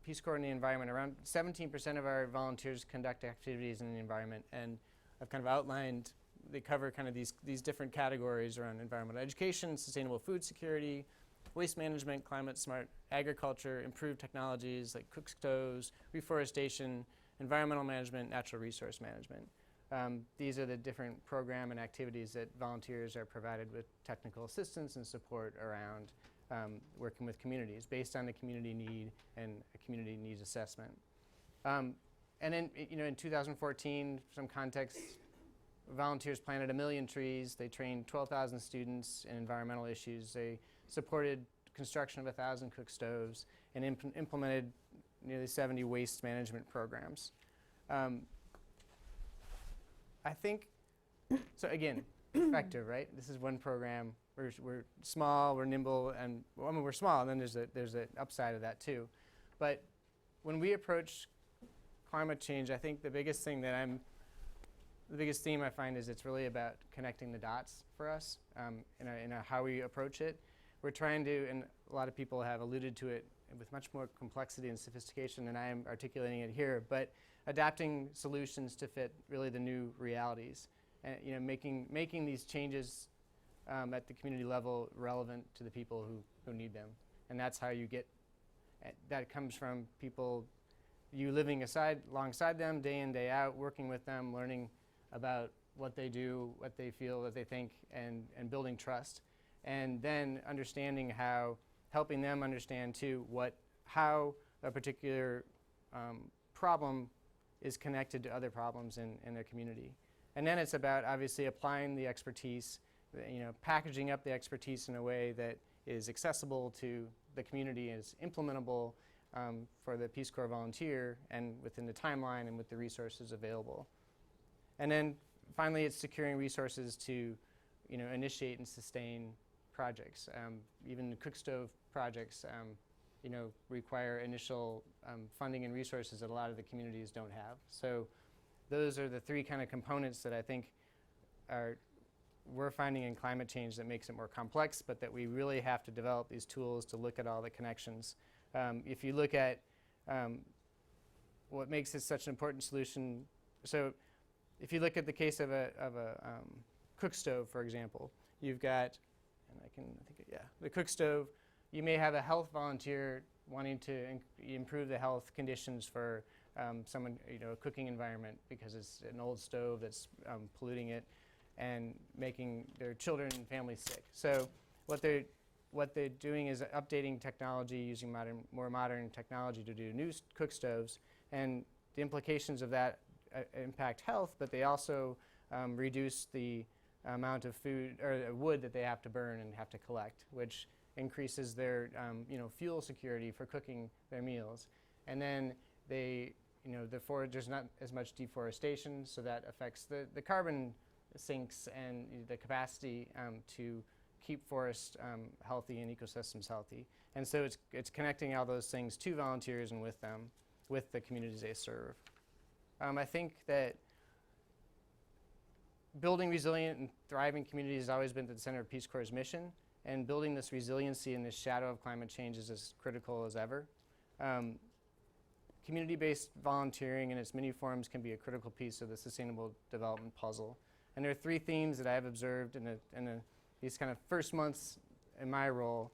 Peace Corps and the environment, around 17% of our volunteers conduct activities in the environment, and I've kind of outlined, they cover kind of these different categories around environmental education, sustainable food security, waste management, climate smart agriculture, improved technologies like cook stoves, reforestation, environmental management, natural resource management. These are the different program and activities that volunteers are provided with technical assistance and support around working with communities based on the community need and a community needs assessment. And then, in 2014, some context, volunteers planted 1 million trees. They trained 12,000 students in environmental issues. They supported construction of 1,000 cook stoves and implemented nearly 70 waste management programs. I think, so again, effective, right? This is one program. We're small, we're nimble, and we're small, and then there's an upside of that too. But when we approach climate change, I think the biggest theme I find is it's really about connecting the dots for us in how we approach it. We're trying to, and a lot of people have alluded to it with much more complexity and sophistication than I am articulating it here, but adapting solutions to fit really the new realities, and making these changes at the community level relevant to the people who need them. And that's how you get, that comes from people you living alongside them day in, day out, working with them, learning about what they do, what they feel, what they think, and building trust. And then understanding helping them understand too how a particular problem is connected to other problems in their community. And then it's about obviously applying the expertise, packaging up the expertise in a way that is accessible to the community, is implementable for the Peace Corps volunteer, and within the timeline and with the resources available. And then finally, it's securing resources to initiate and sustain projects. Even the cook stove projects require initial funding and resources that a lot of the communities don't have. So those are the three kind of components that I think we're finding in climate change that makes it more complex, but that we really have to develop these tools to look at all the connections. If you look at what makes this such an important solution, so if you look at the case of a cook stove, for example, you've got, the cook stove, you may have a health volunteer wanting to improve the health conditions for someone, a cooking environment, because it's an old stove that's polluting it and making their children and families sick. So what they're doing is updating technology, using more modern technology to do new cook stoves, and the implications of that impact health, but they also reduce the amount of food or wood that they have to burn and have to collect, which increases their fuel security for cooking their meals. And then there's not as much deforestation, so that affects the carbon sinks and the capacity to keep forests healthy and ecosystems healthy. And so it's connecting all those things to volunteers and with them, with the communities they serve. I think that building resilient and thriving communities has always been at the center of Peace Corps' mission, and building this resiliency in this shadow of climate change is as critical as ever. Community-based volunteering in its many forms can be a critical piece of the sustainable development puzzle. And there are three themes that I have observed in these kind of first months in my role,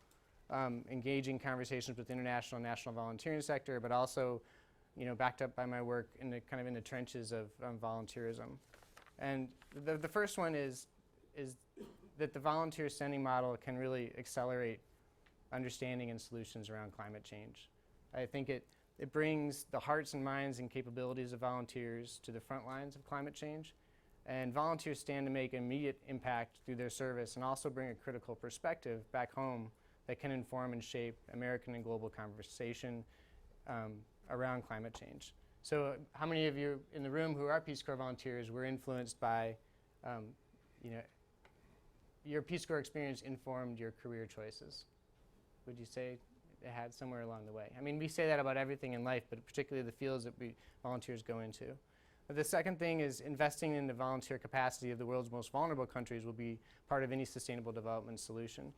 engaging conversations with the international and national volunteering sector, but also backed up by my work in the trenches of volunteerism. And the first one is that the volunteer sending model can really accelerate understanding and solutions around climate change. I think it brings the hearts and minds and capabilities of volunteers to the front lines of climate change. And volunteers stand to make immediate impact through their service and also bring a critical perspective back home that can inform and shape American and global conversation around climate change. So how many of you in the room who are Peace Corps volunteers were influenced by, your Peace Corps experience informed your career choices? Would you say it had somewhere along the way? I mean, we say that about everything in life, but particularly the fields that volunteers go into. The second thing is investing in the volunteer capacity of the world's most vulnerable countries will be part of any sustainable development solution.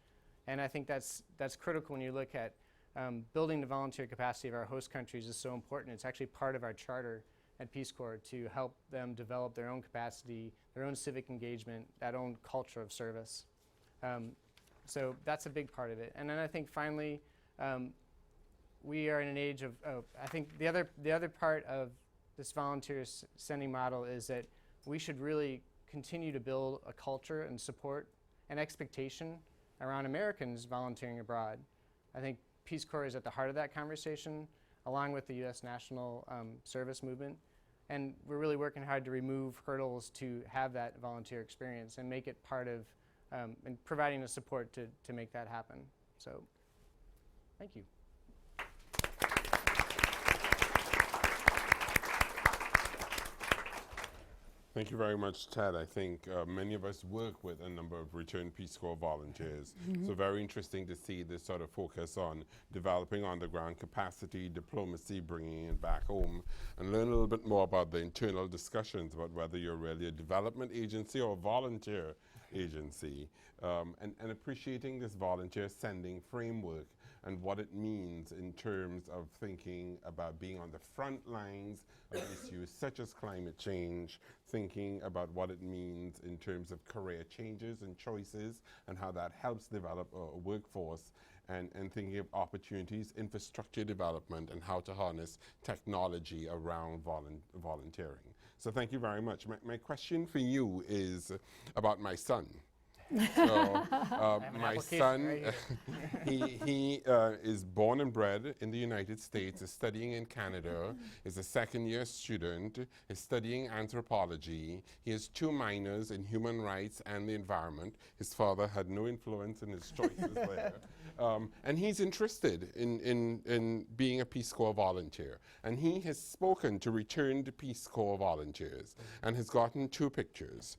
And I think that's critical when you look at building the volunteer capacity of our host countries is so important. It's actually part of our charter at Peace Corps to help them develop their own capacity, their own civic engagement, that own culture of service. So that's a big part of it. And then I think finally, we are in an age of, I think the other part of this volunteer sending model is that we should really continue to build a culture and support and expectation around Americans volunteering abroad. I think Peace Corps is at the heart of that conversation, along with the U.S. National Service Movement. And we're really working hard to remove hurdles to have that volunteer experience and make it part of and providing the support to make that happen. So, thank you. Thank you very much, Ted. I think many of us work with a number of returned Peace Corps volunteers. So very interesting to see this sort of focus on developing on-the-ground capacity, diplomacy, bringing it back home, and learn a little bit more about the internal discussions about whether you're really a development agency or a volunteer agency, and appreciating this volunteer sending framework and what it means in terms of thinking about being on the front lines of issues such as climate change, thinking about what it means in terms of career changes and choices and how that helps develop a workforce, and thinking of opportunities, infrastructure development, and how to harness technology around volunteering. So thank you very much. My question for you is about my son. So my son, right he is born and bred in the United States, is studying in Canada, is a second-year student, is studying anthropology. He has 2 minors in human rights and the environment. His father had no influence in his choices there. And he's interested in being a Peace Corps volunteer. And he has spoken to returned Peace Corps volunteers and has gotten 2 pictures.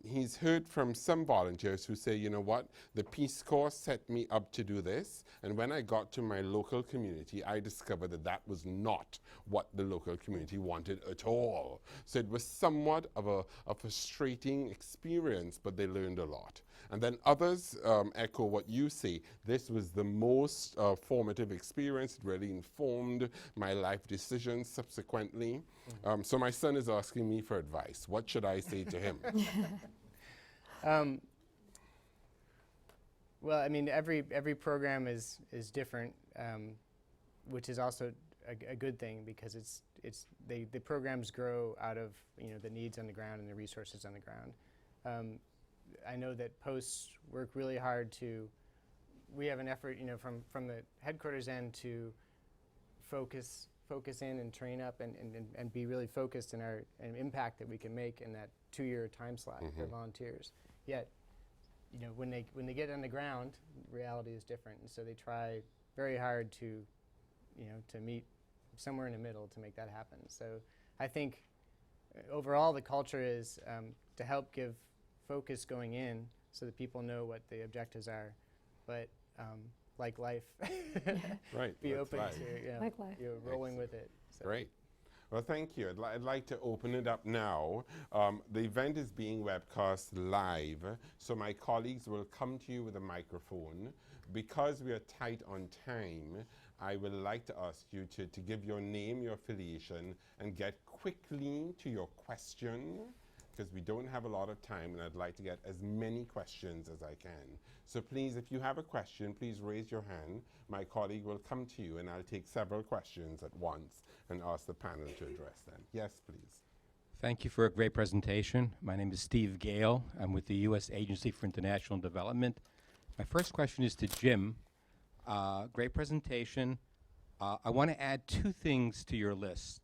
He's heard from some volunteers who say, you know what, the Peace Corps set me up to do this, and when I got to my local community, I discovered that that was not what the local community wanted at all. So it was somewhat of a frustrating experience, but they learned a lot. And then others echo what you say. This was the most formative experience. It really informed my life decisions subsequently. So my son is asking me for advice. What should I say to him? Well, I mean, every program is different, which is also a good thing, because the programs grow out of the needs on the ground and the resources on the ground. I know that posts work really hard to. We have an effort, from the headquarters end to focus in and train up and be really focused in our impact that we can make in that 2-year time slot for volunteers. Yet, when they get on the ground, reality is different, and so they try very hard to meet somewhere in the middle to make that happen. So I think overall the culture is to help give focus going in so that people know what the objectives are, but like life, Right. be that's open right. to Like life. rolling with it. So. Great. Well, thank you. I'd like to open it up now. The event is being webcast live, so my colleagues will come to you with a microphone. Because we are tight on time, I would like to ask you to give your name, your affiliation, and get quickly to your question, because we don't have a lot of time, and I'd like to get as many questions as I can. So please, if you have a question, please raise your hand. My colleague will come to you, and I'll take several questions at once and ask the panel to address them. Yes, please. Thank you for a great presentation. My name is Steve Gale. I'm with the U.S. Agency for International Development. My first question is to Jim. Great presentation. I want to add 2 things to your list.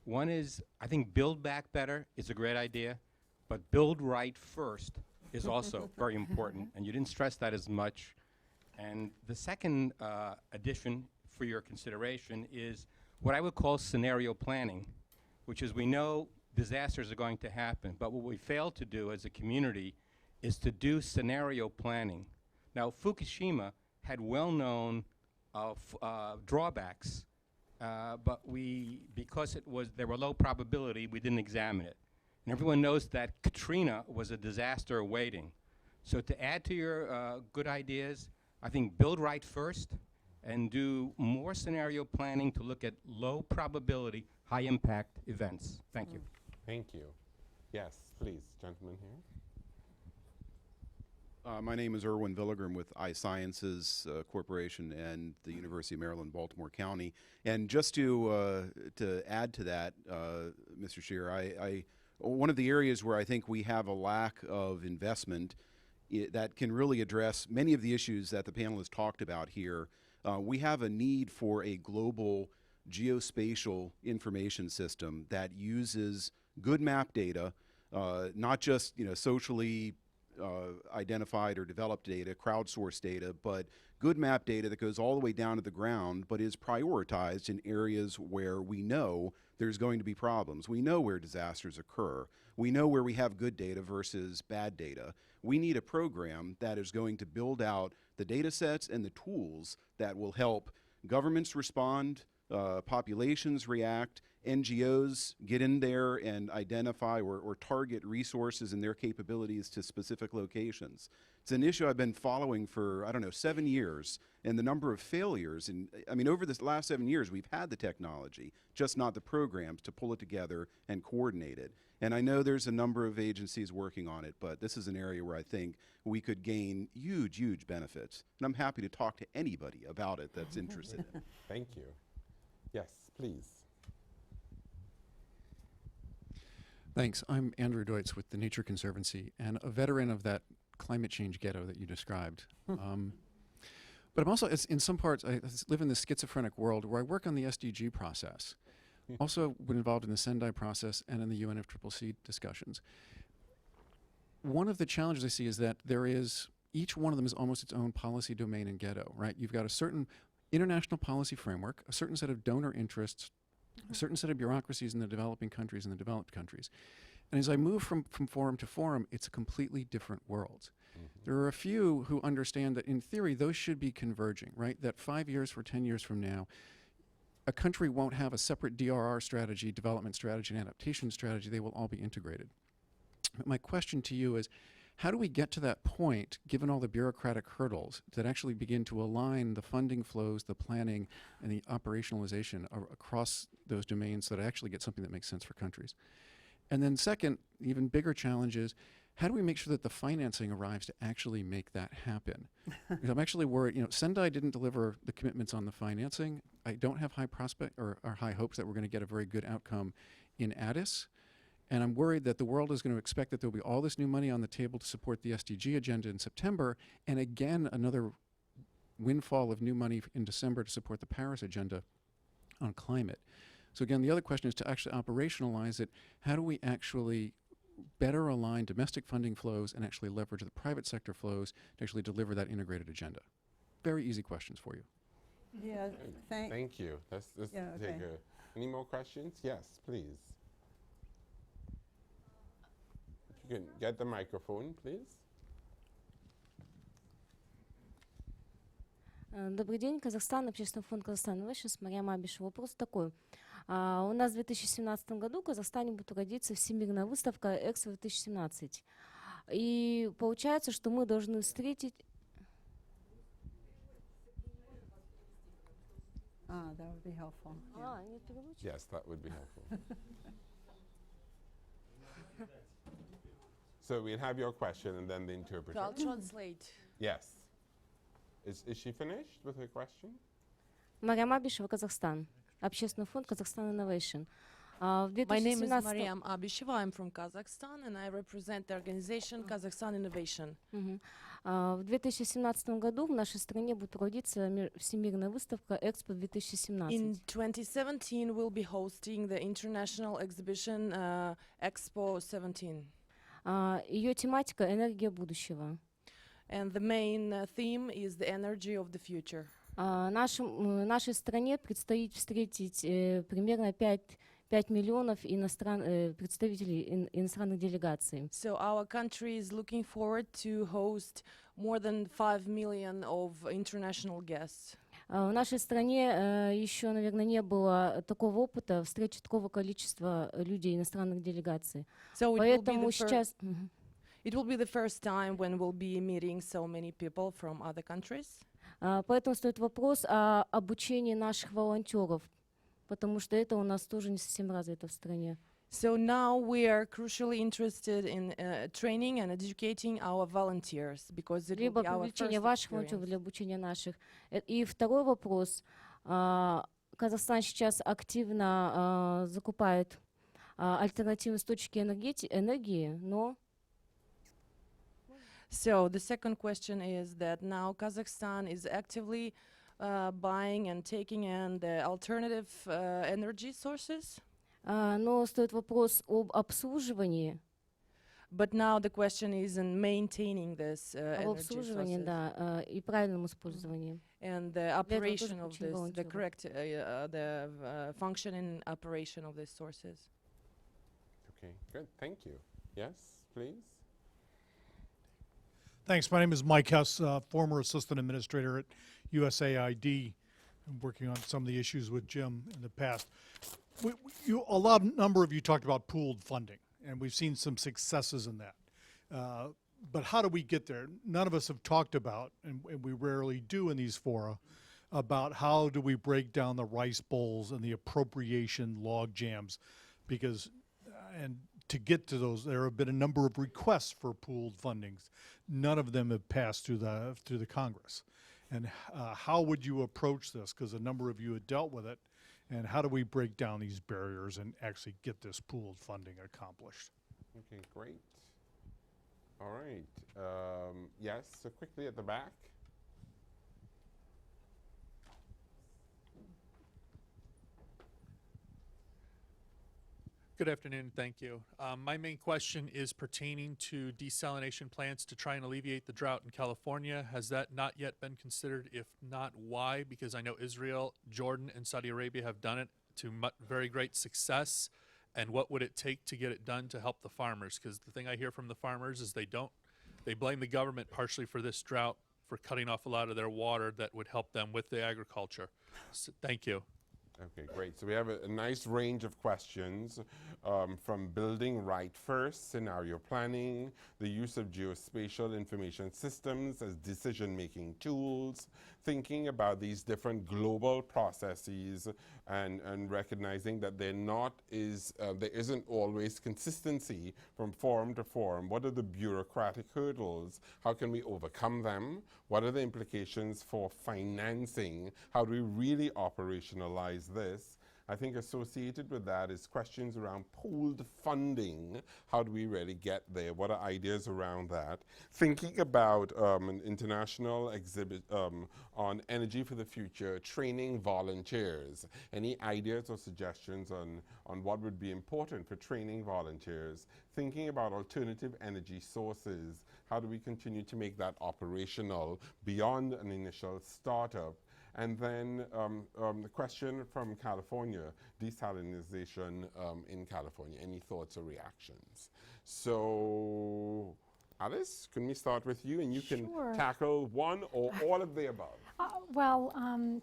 One is, I think Build Back Better is a great idea, but Build Right First is also very important, and you didn't stress that as much. And the second addition for your consideration is what I would call scenario planning, which is we know disasters are going to happen, but what we fail to do as a community is to do scenario planning. Now, Fukushima had well-known drawbacks, but because there were low probability, we didn't examine it. And everyone knows that Katrina was a disaster awaiting. So to add to your good ideas, I think build right first and do more scenario planning to look at low probability, high impact events. Thank you. Thank you. Yes, please, gentleman here. My name is Erwin Villigrim with iSciences Corporation and the University of Maryland, Baltimore County. And just to add to that, Mr. Scheer, one of the areas where I think we have a lack of investment that can really address many of the issues that the panel has talked about here, we have a need for a global geospatial information system that uses good map data, not just socially identified or developed data, crowdsourced data, but good map data that goes all the way down to the ground, but is prioritized in areas where we know there's going to be problems. We know where disasters occur. We know where we have good data versus bad data. We need a program that is going to build out the data sets and the tools that will help governments respond populations react, NGOs get in there and identify or target resources and their capabilities to specific locations. It's an issue I've been following for, I don't know, 7 years, and the number of failures. And I mean, over this last 7 years, we've had the technology, just not the programs to pull it together and coordinate it. And I know there's a number of agencies working on it, but this is an area where I think we could gain huge, huge benefits. And I'm happy to talk to anybody about it that's interested in it. Thank you. Yes, please. Thanks. I'm Andrew Deutz with the Nature Conservancy and a veteran of that climate change ghetto that you described. But I'm also, in some parts, I live in this schizophrenic world where I work on the SDG process. Also been involved in the Sendai process and in the UNFCCC discussions. One of the challenges I see is that each one of them is almost its own policy domain and ghetto, right? You've got a certain international policy framework, a certain set of donor interests, a certain set of bureaucracies in the developing countries and the developed countries. And as I move from forum to forum, it's a completely different world. There are a few who understand that in theory, those should be converging, right? That 5 years or 10 years from now, a country won't have a separate DRR strategy, development strategy, and adaptation strategy. They will all be integrated. But my question to you is, how do we get to that point, given all the bureaucratic hurdles, that actually begin to align the funding flows, the planning, and the operationalization across those domains so that I actually get something that makes sense for countries? And then second, even bigger challenge is, how do we make sure that the financing arrives to actually make that happen? Because I'm actually worried, Sendai didn't deliver the commitments on the financing. I don't have high prospect or high hopes that we're going to get a very good outcome in Addis. And I'm worried that the world is going to expect that there'll be all this new money on the table to support the SDG agenda in September, and again, another windfall of new money in December to support the Paris agenda on climate. So again, the other question is to actually operationalize it. How do we actually better align domestic funding flows and actually leverage the private sector flows to actually deliver that integrated agenda? Very easy questions for you. Yeah, Thank you. Let's Yeah, okay. take any more questions? Yes, please. If you can get the microphone, please. Добрый день, Казахстан, Общественный фонд Казахстан Innovations, Мария Мабиш. Вопрос такой. У нас в 2017 году в Казахстане будет проводиться Всемирная выставка Экспо 2017. И получается, что мы должны встретить... That would be helpful. Нет переводчика? Yes, that would be helpful. So we'll have your question and then the interpreter. I'll translate. Yes. Is she finished with her question? Мария Мабишева, Казахстан. Общественный фонд Казахстан Innovation. В My name is 2017 Mariam Abisheva. I'm from Kazakhstan and I represent the organization Kazakhstan Innovation. В 2017 году в нашей стране будет проводиться Всемирная выставка Экспо 2017. In 2017, we'll be hosting the international exhibition Expo 17. Ее тематика — энергия будущего. And the main theme is the energy of the future. Нашей стране предстоит встретить примерно 5 миллионов представителей иностранных делегаций. So our country is looking forward to host more than 5 million of international guests. В нашей стране еще, наверное, не было такого опыта встречи такого количества людей, иностранных делегаций. So Поэтому сейчас... it will be the first time when we'll be meeting so many people from other countries. Поэтому стоит вопрос о обучении наших волонтеров, потому что это у нас тоже не совсем развито в стране. So now we are crucially interested in training and educating our volunteers because it will Либо be our first привлечение ваших волонтеров experience. для обучения наших. И второй вопрос. Казахстан сейчас активно закупает альтернативные источники энергии, но... So the second question is that now Kazakhstan is actively buying and taking in the alternative energy sources. Но стоит вопрос об обслуживании. But now the question is in maintaining this Об energy обслуживании, sources да, и правильном использовании. and the operation of очень this, the волонтеров. correct, the functioning operation of these sources. Okay, good. Thank you. Yes, please. Thanks. My name is Mike Hess, former assistant administrator at USAID. and working on some of the issues with Jim in the past. Number of you talked about pooled funding, and we've seen some successes in that. But how do we get there? None of us have talked about, and we rarely do in these fora, about how do we break down the rice bowls and the appropriation log jams, because and to get to those, there have been a number of requests for pooled fundings. None of them have passed through the Congress. And how would you approach this? Because a number of you have dealt with it. And how do we break down these barriers and actually get this pooled funding accomplished? Okay, great. All right. Yes, so quickly at the back. Good afternoon, thank you. My main question is pertaining to desalination plants to try and alleviate the drought in California. Has that not yet been considered? If not, why? Because I know Israel, Jordan, and Saudi Arabia have done it to very great success. And what would it take to get it done to help the farmers? Because the thing I hear from the farmers is they blame the government partially for this drought for cutting off a lot of their water that would help them with the agriculture. So, thank you. Okay, great. So we have a nice range of questions from building right first, scenario planning, the use of geospatial information systems as decision-making tools, thinking about these different global processes and recognizing that there isn't always consistency from forum to forum. What are the bureaucratic hurdles? How can we overcome them? What are the implications for financing? How do we really operationalize this? I think associated with that is questions around pooled funding. How do we really get there? What are ideas around that? Thinking about an international exhibit on energy for the future, training volunteers. Any ideas or suggestions on what would be important for training volunteers? Thinking about alternative energy sources. How do we continue to make that operational beyond an initial startup? And then the question from California, desalinization in California. Any thoughts or reactions? So, Alice, can we start with you? And you can tackle one or all of the above.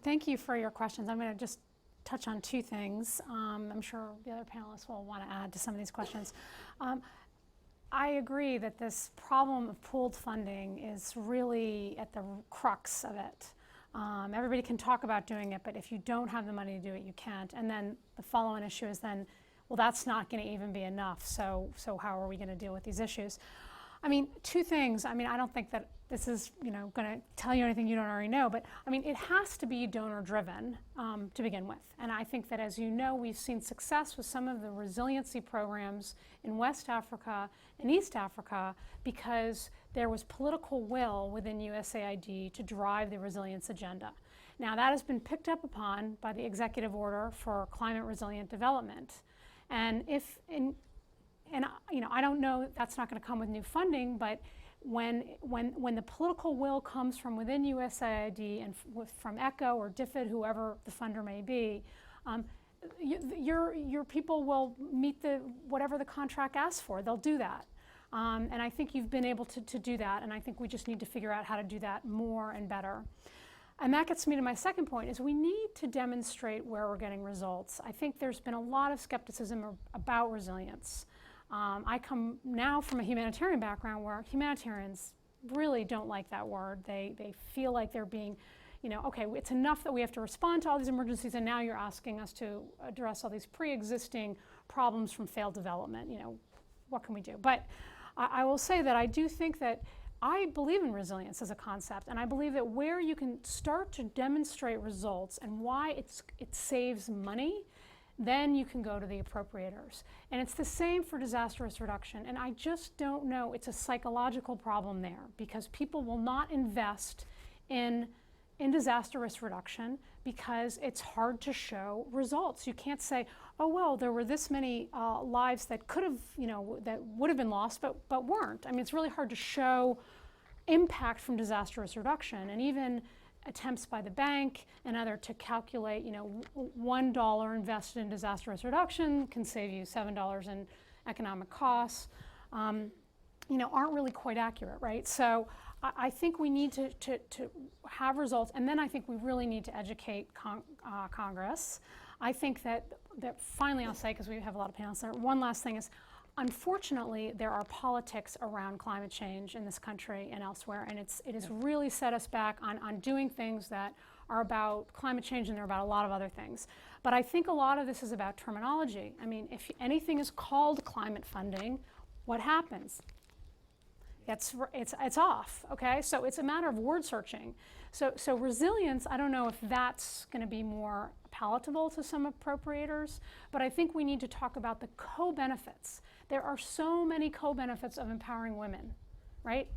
Thank you for your questions. I'm going to just touch on two things. I'm sure the other panelists will want to add to some of these questions. I agree that this problem of pooled funding is really at the crux of it. Everybody can talk about doing it, but if you don't have the money to do it, you can't. And then the follow-on issue is then, well, that's not going to even be enough. So how are we going to deal with these issues? I mean, two things. I mean, I don't think that this is, going to tell you anything you don't already know, but I mean, it has to be donor-driven to begin with. And I think that, as you know, we've seen success with some of the resiliency programs in West Africa and East Africa because there was political will within USAID to drive the resilience agenda. Now, that has been picked up upon by the executive order for climate resilient development. And I don't know, that's not going to come with new funding, but when the political will comes from within USAID and from ECHO or DFID, whoever the funder may be, your people will meet whatever the contract asks for. They'll do that. And I think you've been able to do that, and I think we just need to figure out how to do that more and better. And that gets me to my second point, is we need to demonstrate where we're getting results. I think there's been a lot of skepticism about resilience. I come now from a humanitarian background where humanitarians really don't like that word. They feel like they're being, okay, it's enough that we have to respond to all these emergencies, and now you're asking us to address all these pre-existing problems from failed development. What can we do? But I will say that I do think that I believe in resilience as a concept, and I believe that where you can start to demonstrate results and why it saves money, then you can go to the appropriators. And it's the same for disaster risk reduction, and I just don't know, it's a psychological problem there because people will not invest in disaster risk reduction because it's hard to show results. You can't say, oh, well, there were this many lives that could have, that would have been lost, but weren't. I mean, it's really hard to show impact from disaster risk reduction, and even attempts by the bank and other to calculate, $1 invested in disaster risk reduction can save you $7 in economic costs. aren't really quite accurate, right? So I think we need to have results, and then I think we really need to educate Congress. I think that finally I'll say, because we have a lot of panels there, one last thing is, unfortunately, there are politics around climate change in this country and elsewhere, and it has really set us back on doing things that are about climate change, and they're about a lot of other things. But I think a lot of this is about terminology. I mean, if anything is called climate funding, what happens? It's off, okay? So it's a matter of word searching. So resilience, I don't know if that's going to be more palatable to some appropriators, but I think we need to talk about the co-benefits. There are so many co-benefits of empowering women, right?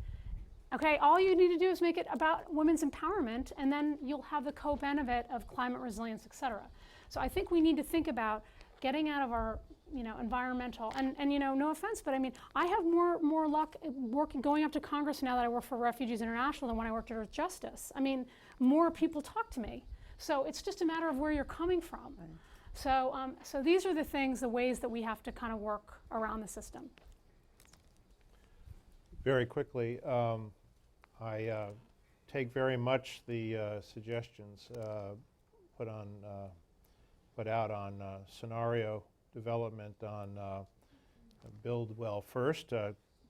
Okay, all you need to do is make it about women's empowerment, and then you'll have the co-benefit of climate resilience, et cetera. So I think we need to think about getting out of our environmental, and no offense, but I mean, I have more luck going up to Congress now that I work for Refugees International than when I worked at Earth Justice. I mean, more people talk to me. So it's just a matter of where you're coming from. Right. So these are the ways that we have to kind of work around the system. Very quickly, I take very much the suggestions put out on scenario development on build well first.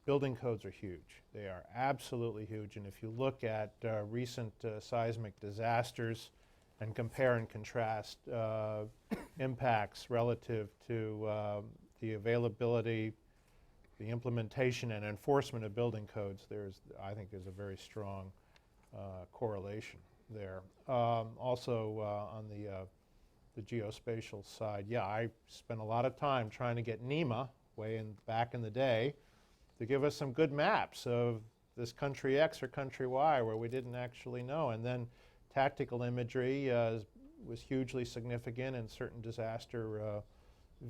Building codes are huge. They are absolutely huge. And if you look at recent seismic disasters and compare and contrast impacts relative to the availability, the implementation and enforcement of building codes, I think there's a very strong correlation there. Also on the geospatial side, I spent a lot of time trying to get NEMA back in the day to give us some good maps of this country X or country Y where we didn't actually know. And then tactical imagery was hugely significant in certain disaster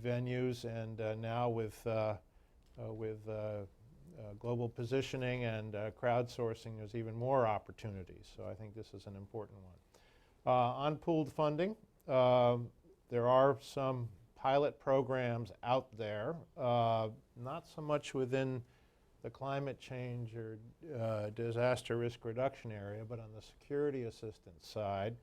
venues, and now with global positioning and crowdsourcing, there's even more opportunities. So I think this is an important one. On pooled funding, there are some pilot programs out there, not so much within the climate change or disaster risk reduction area, but on the security assistance side.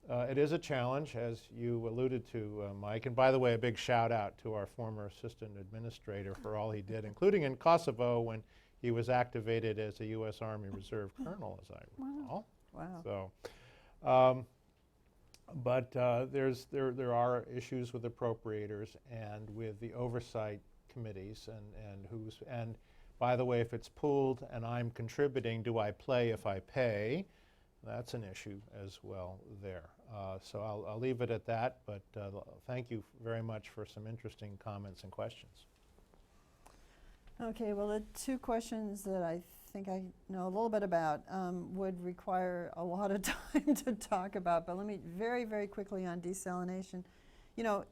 It is a challenge, as you alluded to, Mike. And by the way, a big shout out to our former assistant administrator for all he did, including in Kosovo when he was activated as a U.S. Army Reserve Colonel, as I recall. Wow. So, but there are issues with appropriators and with the oversight committees and by the way, if it's pooled and I'm contributing, do I play if I pay? That's an issue as well there. So I'll leave it at that, but thank you very much for some interesting comments and questions. Okay, well, the two questions that I think I know a little bit about would require a lot of time to talk about, but let me very, very quickly on desalination. There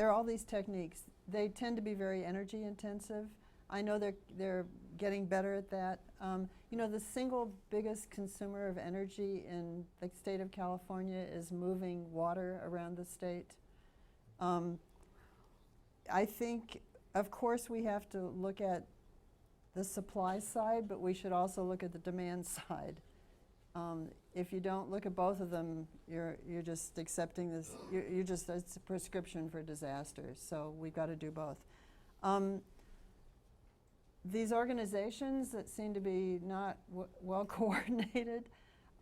are all these techniques. They tend to be very energy intensive. I know they're getting better at that. The single biggest consumer of energy in the state of California is moving water around the state. I think, of course, we have to look at the supply side, but we should also look at the demand side. If you don't look at both of them, you're just accepting this. It's a prescription for disaster. So we've got to do both. These organizations that seem to be not well coordinated,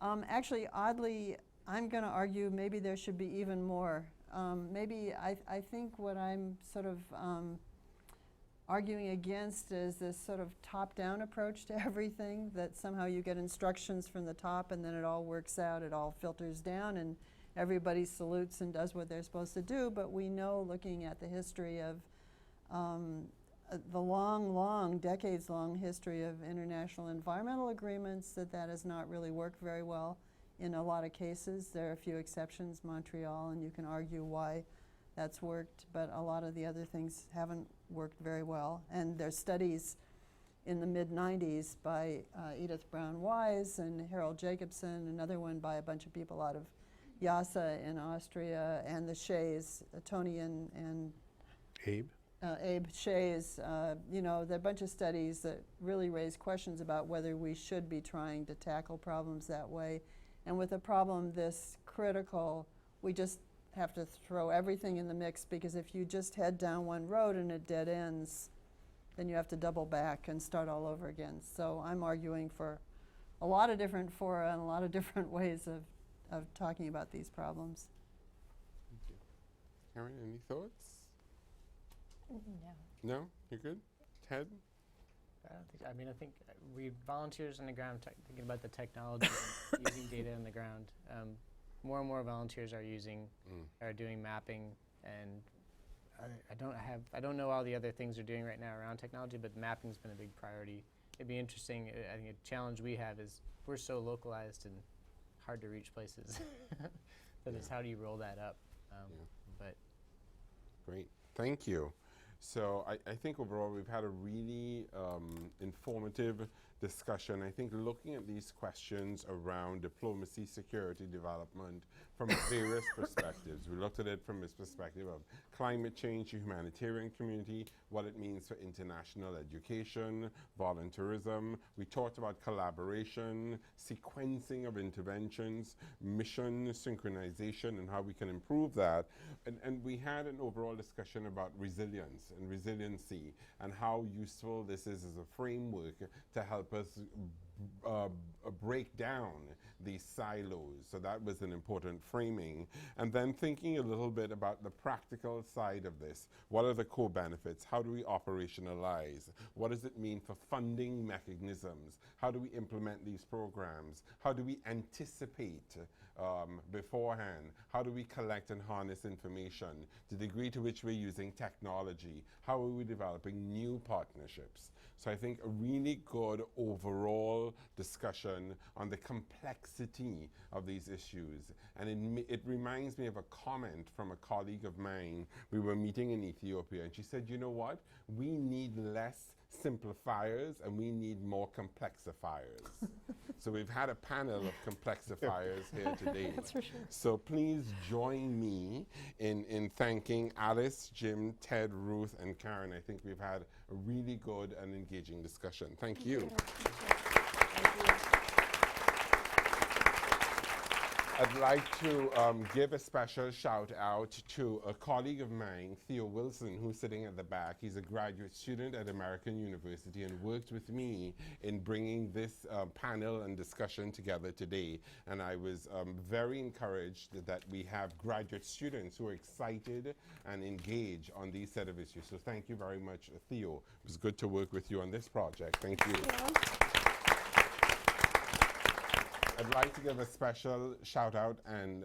actually, oddly, I'm going to argue maybe there should be even more. I think what I'm sort of arguing against is this sort of top-down approach to everything, that somehow you get instructions from the top and then it all works out, it all filters down, and everybody salutes and does what they're supposed to do. But we know, looking at the history of the long, decades-long history of international environmental agreements, that has not really worked very well in a lot of cases. There are a few exceptions, Montreal, and you can argue why that's worked, but a lot of the other things haven't worked very well. And there's studies in the mid-90s by Edith Brown-Wise and Harold Jacobson, another one by a bunch of people out of YASA in Austria, and the Shays, Tony and Abe Shea's, you know, there are a bunch of studies that really raise questions about whether we should be trying to tackle problems that way. And with a problem this critical, we just have to throw everything in the mix, because if you just head down one road and it dead ends, then you have to double back and start all over again. So I'm arguing for a lot of different fora and a lot of different ways of talking about these problems. Thank you. Karen, any thoughts? No. No? You're good? Ted? I don't think. I mean, I think we volunteers on the ground thinking about the technology, and using data on the ground. More and more volunteers are doing mapping, and I don't know all the other things they're doing right now around technology, but mapping's been a big priority. It'd be interesting. I think a challenge we have is we're so localized and hard to reach places that it's how do you roll that up? But Great. Thank you. So I think overall we've had a really informative discussion. I think looking at these questions around diplomacy, security, development from various perspectives. We looked at it from this perspective of climate change, the humanitarian community, what it means for international education, volunteerism. We talked about collaboration, sequencing of interventions, mission synchronization, and how we can improve that. And we had an overall discussion about resilience and resiliency and how useful this is as a framework to help us break down these silos. So that was an important framing. And then thinking a little bit about the practical side of this. What are the core benefits? How do we operationalize? What does it mean for funding mechanisms? How do we implement these programs? How do we anticipate beforehand? How do we collect and harness information? The degree to which we're using technology? How are we developing new partnerships? So I think a really good overall discussion on the complexity of these issues. And it reminds me of a comment from a colleague of mine. We were meeting in Ethiopia, and she said, you know what? We need less simplifiers and we need more complexifiers. So we've had a panel of complexifiers here today. That's for sure. So please join me in thanking Alice, Jim, Ted, Ruth, and Karen. I think we've had a really good and engaging discussion. Thank you. I'd like to give a special shout out to a colleague of mine, Theo Wilson, who's sitting at the back. He's a graduate student at American University and worked with me in bringing this panel and discussion together today. And I was very encouraged that we have graduate students who are excited and engaged on these set of issues. So thank you very much, Theo. It was good to work with you on this project. Thank you. I'd like to give a special shout out and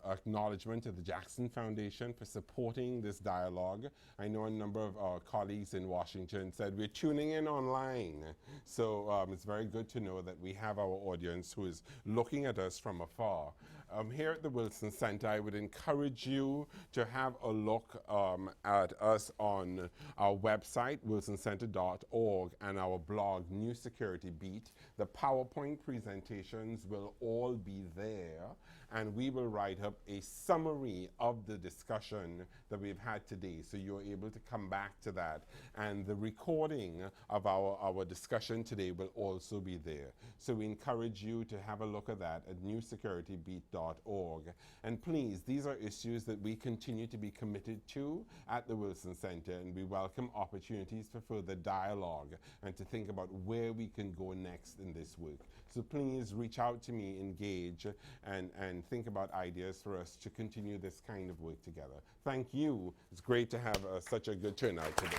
acknowledgement to the Jackson Foundation for supporting this dialogue. I know a number of our colleagues in Washington said we're tuning in online. So it's very good to know that we have our audience who is looking at us from afar. Here at the Wilson Center, I would encourage you to have a look at us on our website, wilsoncenter.org, and our blog, New Security Beat. The PowerPoint presentations will all be there, and we will write up a summary of the discussion that we've had today, so you're able to come back to that. And the recording of our discussion today will also be there. So we encourage you to have a look at that at newsecuritybeat.org. And please, these are issues that we continue to be committed to at the Wilson Center, and we welcome opportunities for further dialogue and to think about where we can go next in this work. So please reach out to me, engage, and think about ideas for us to continue this kind of work together. Thank you. It's great to have such a good turnout today.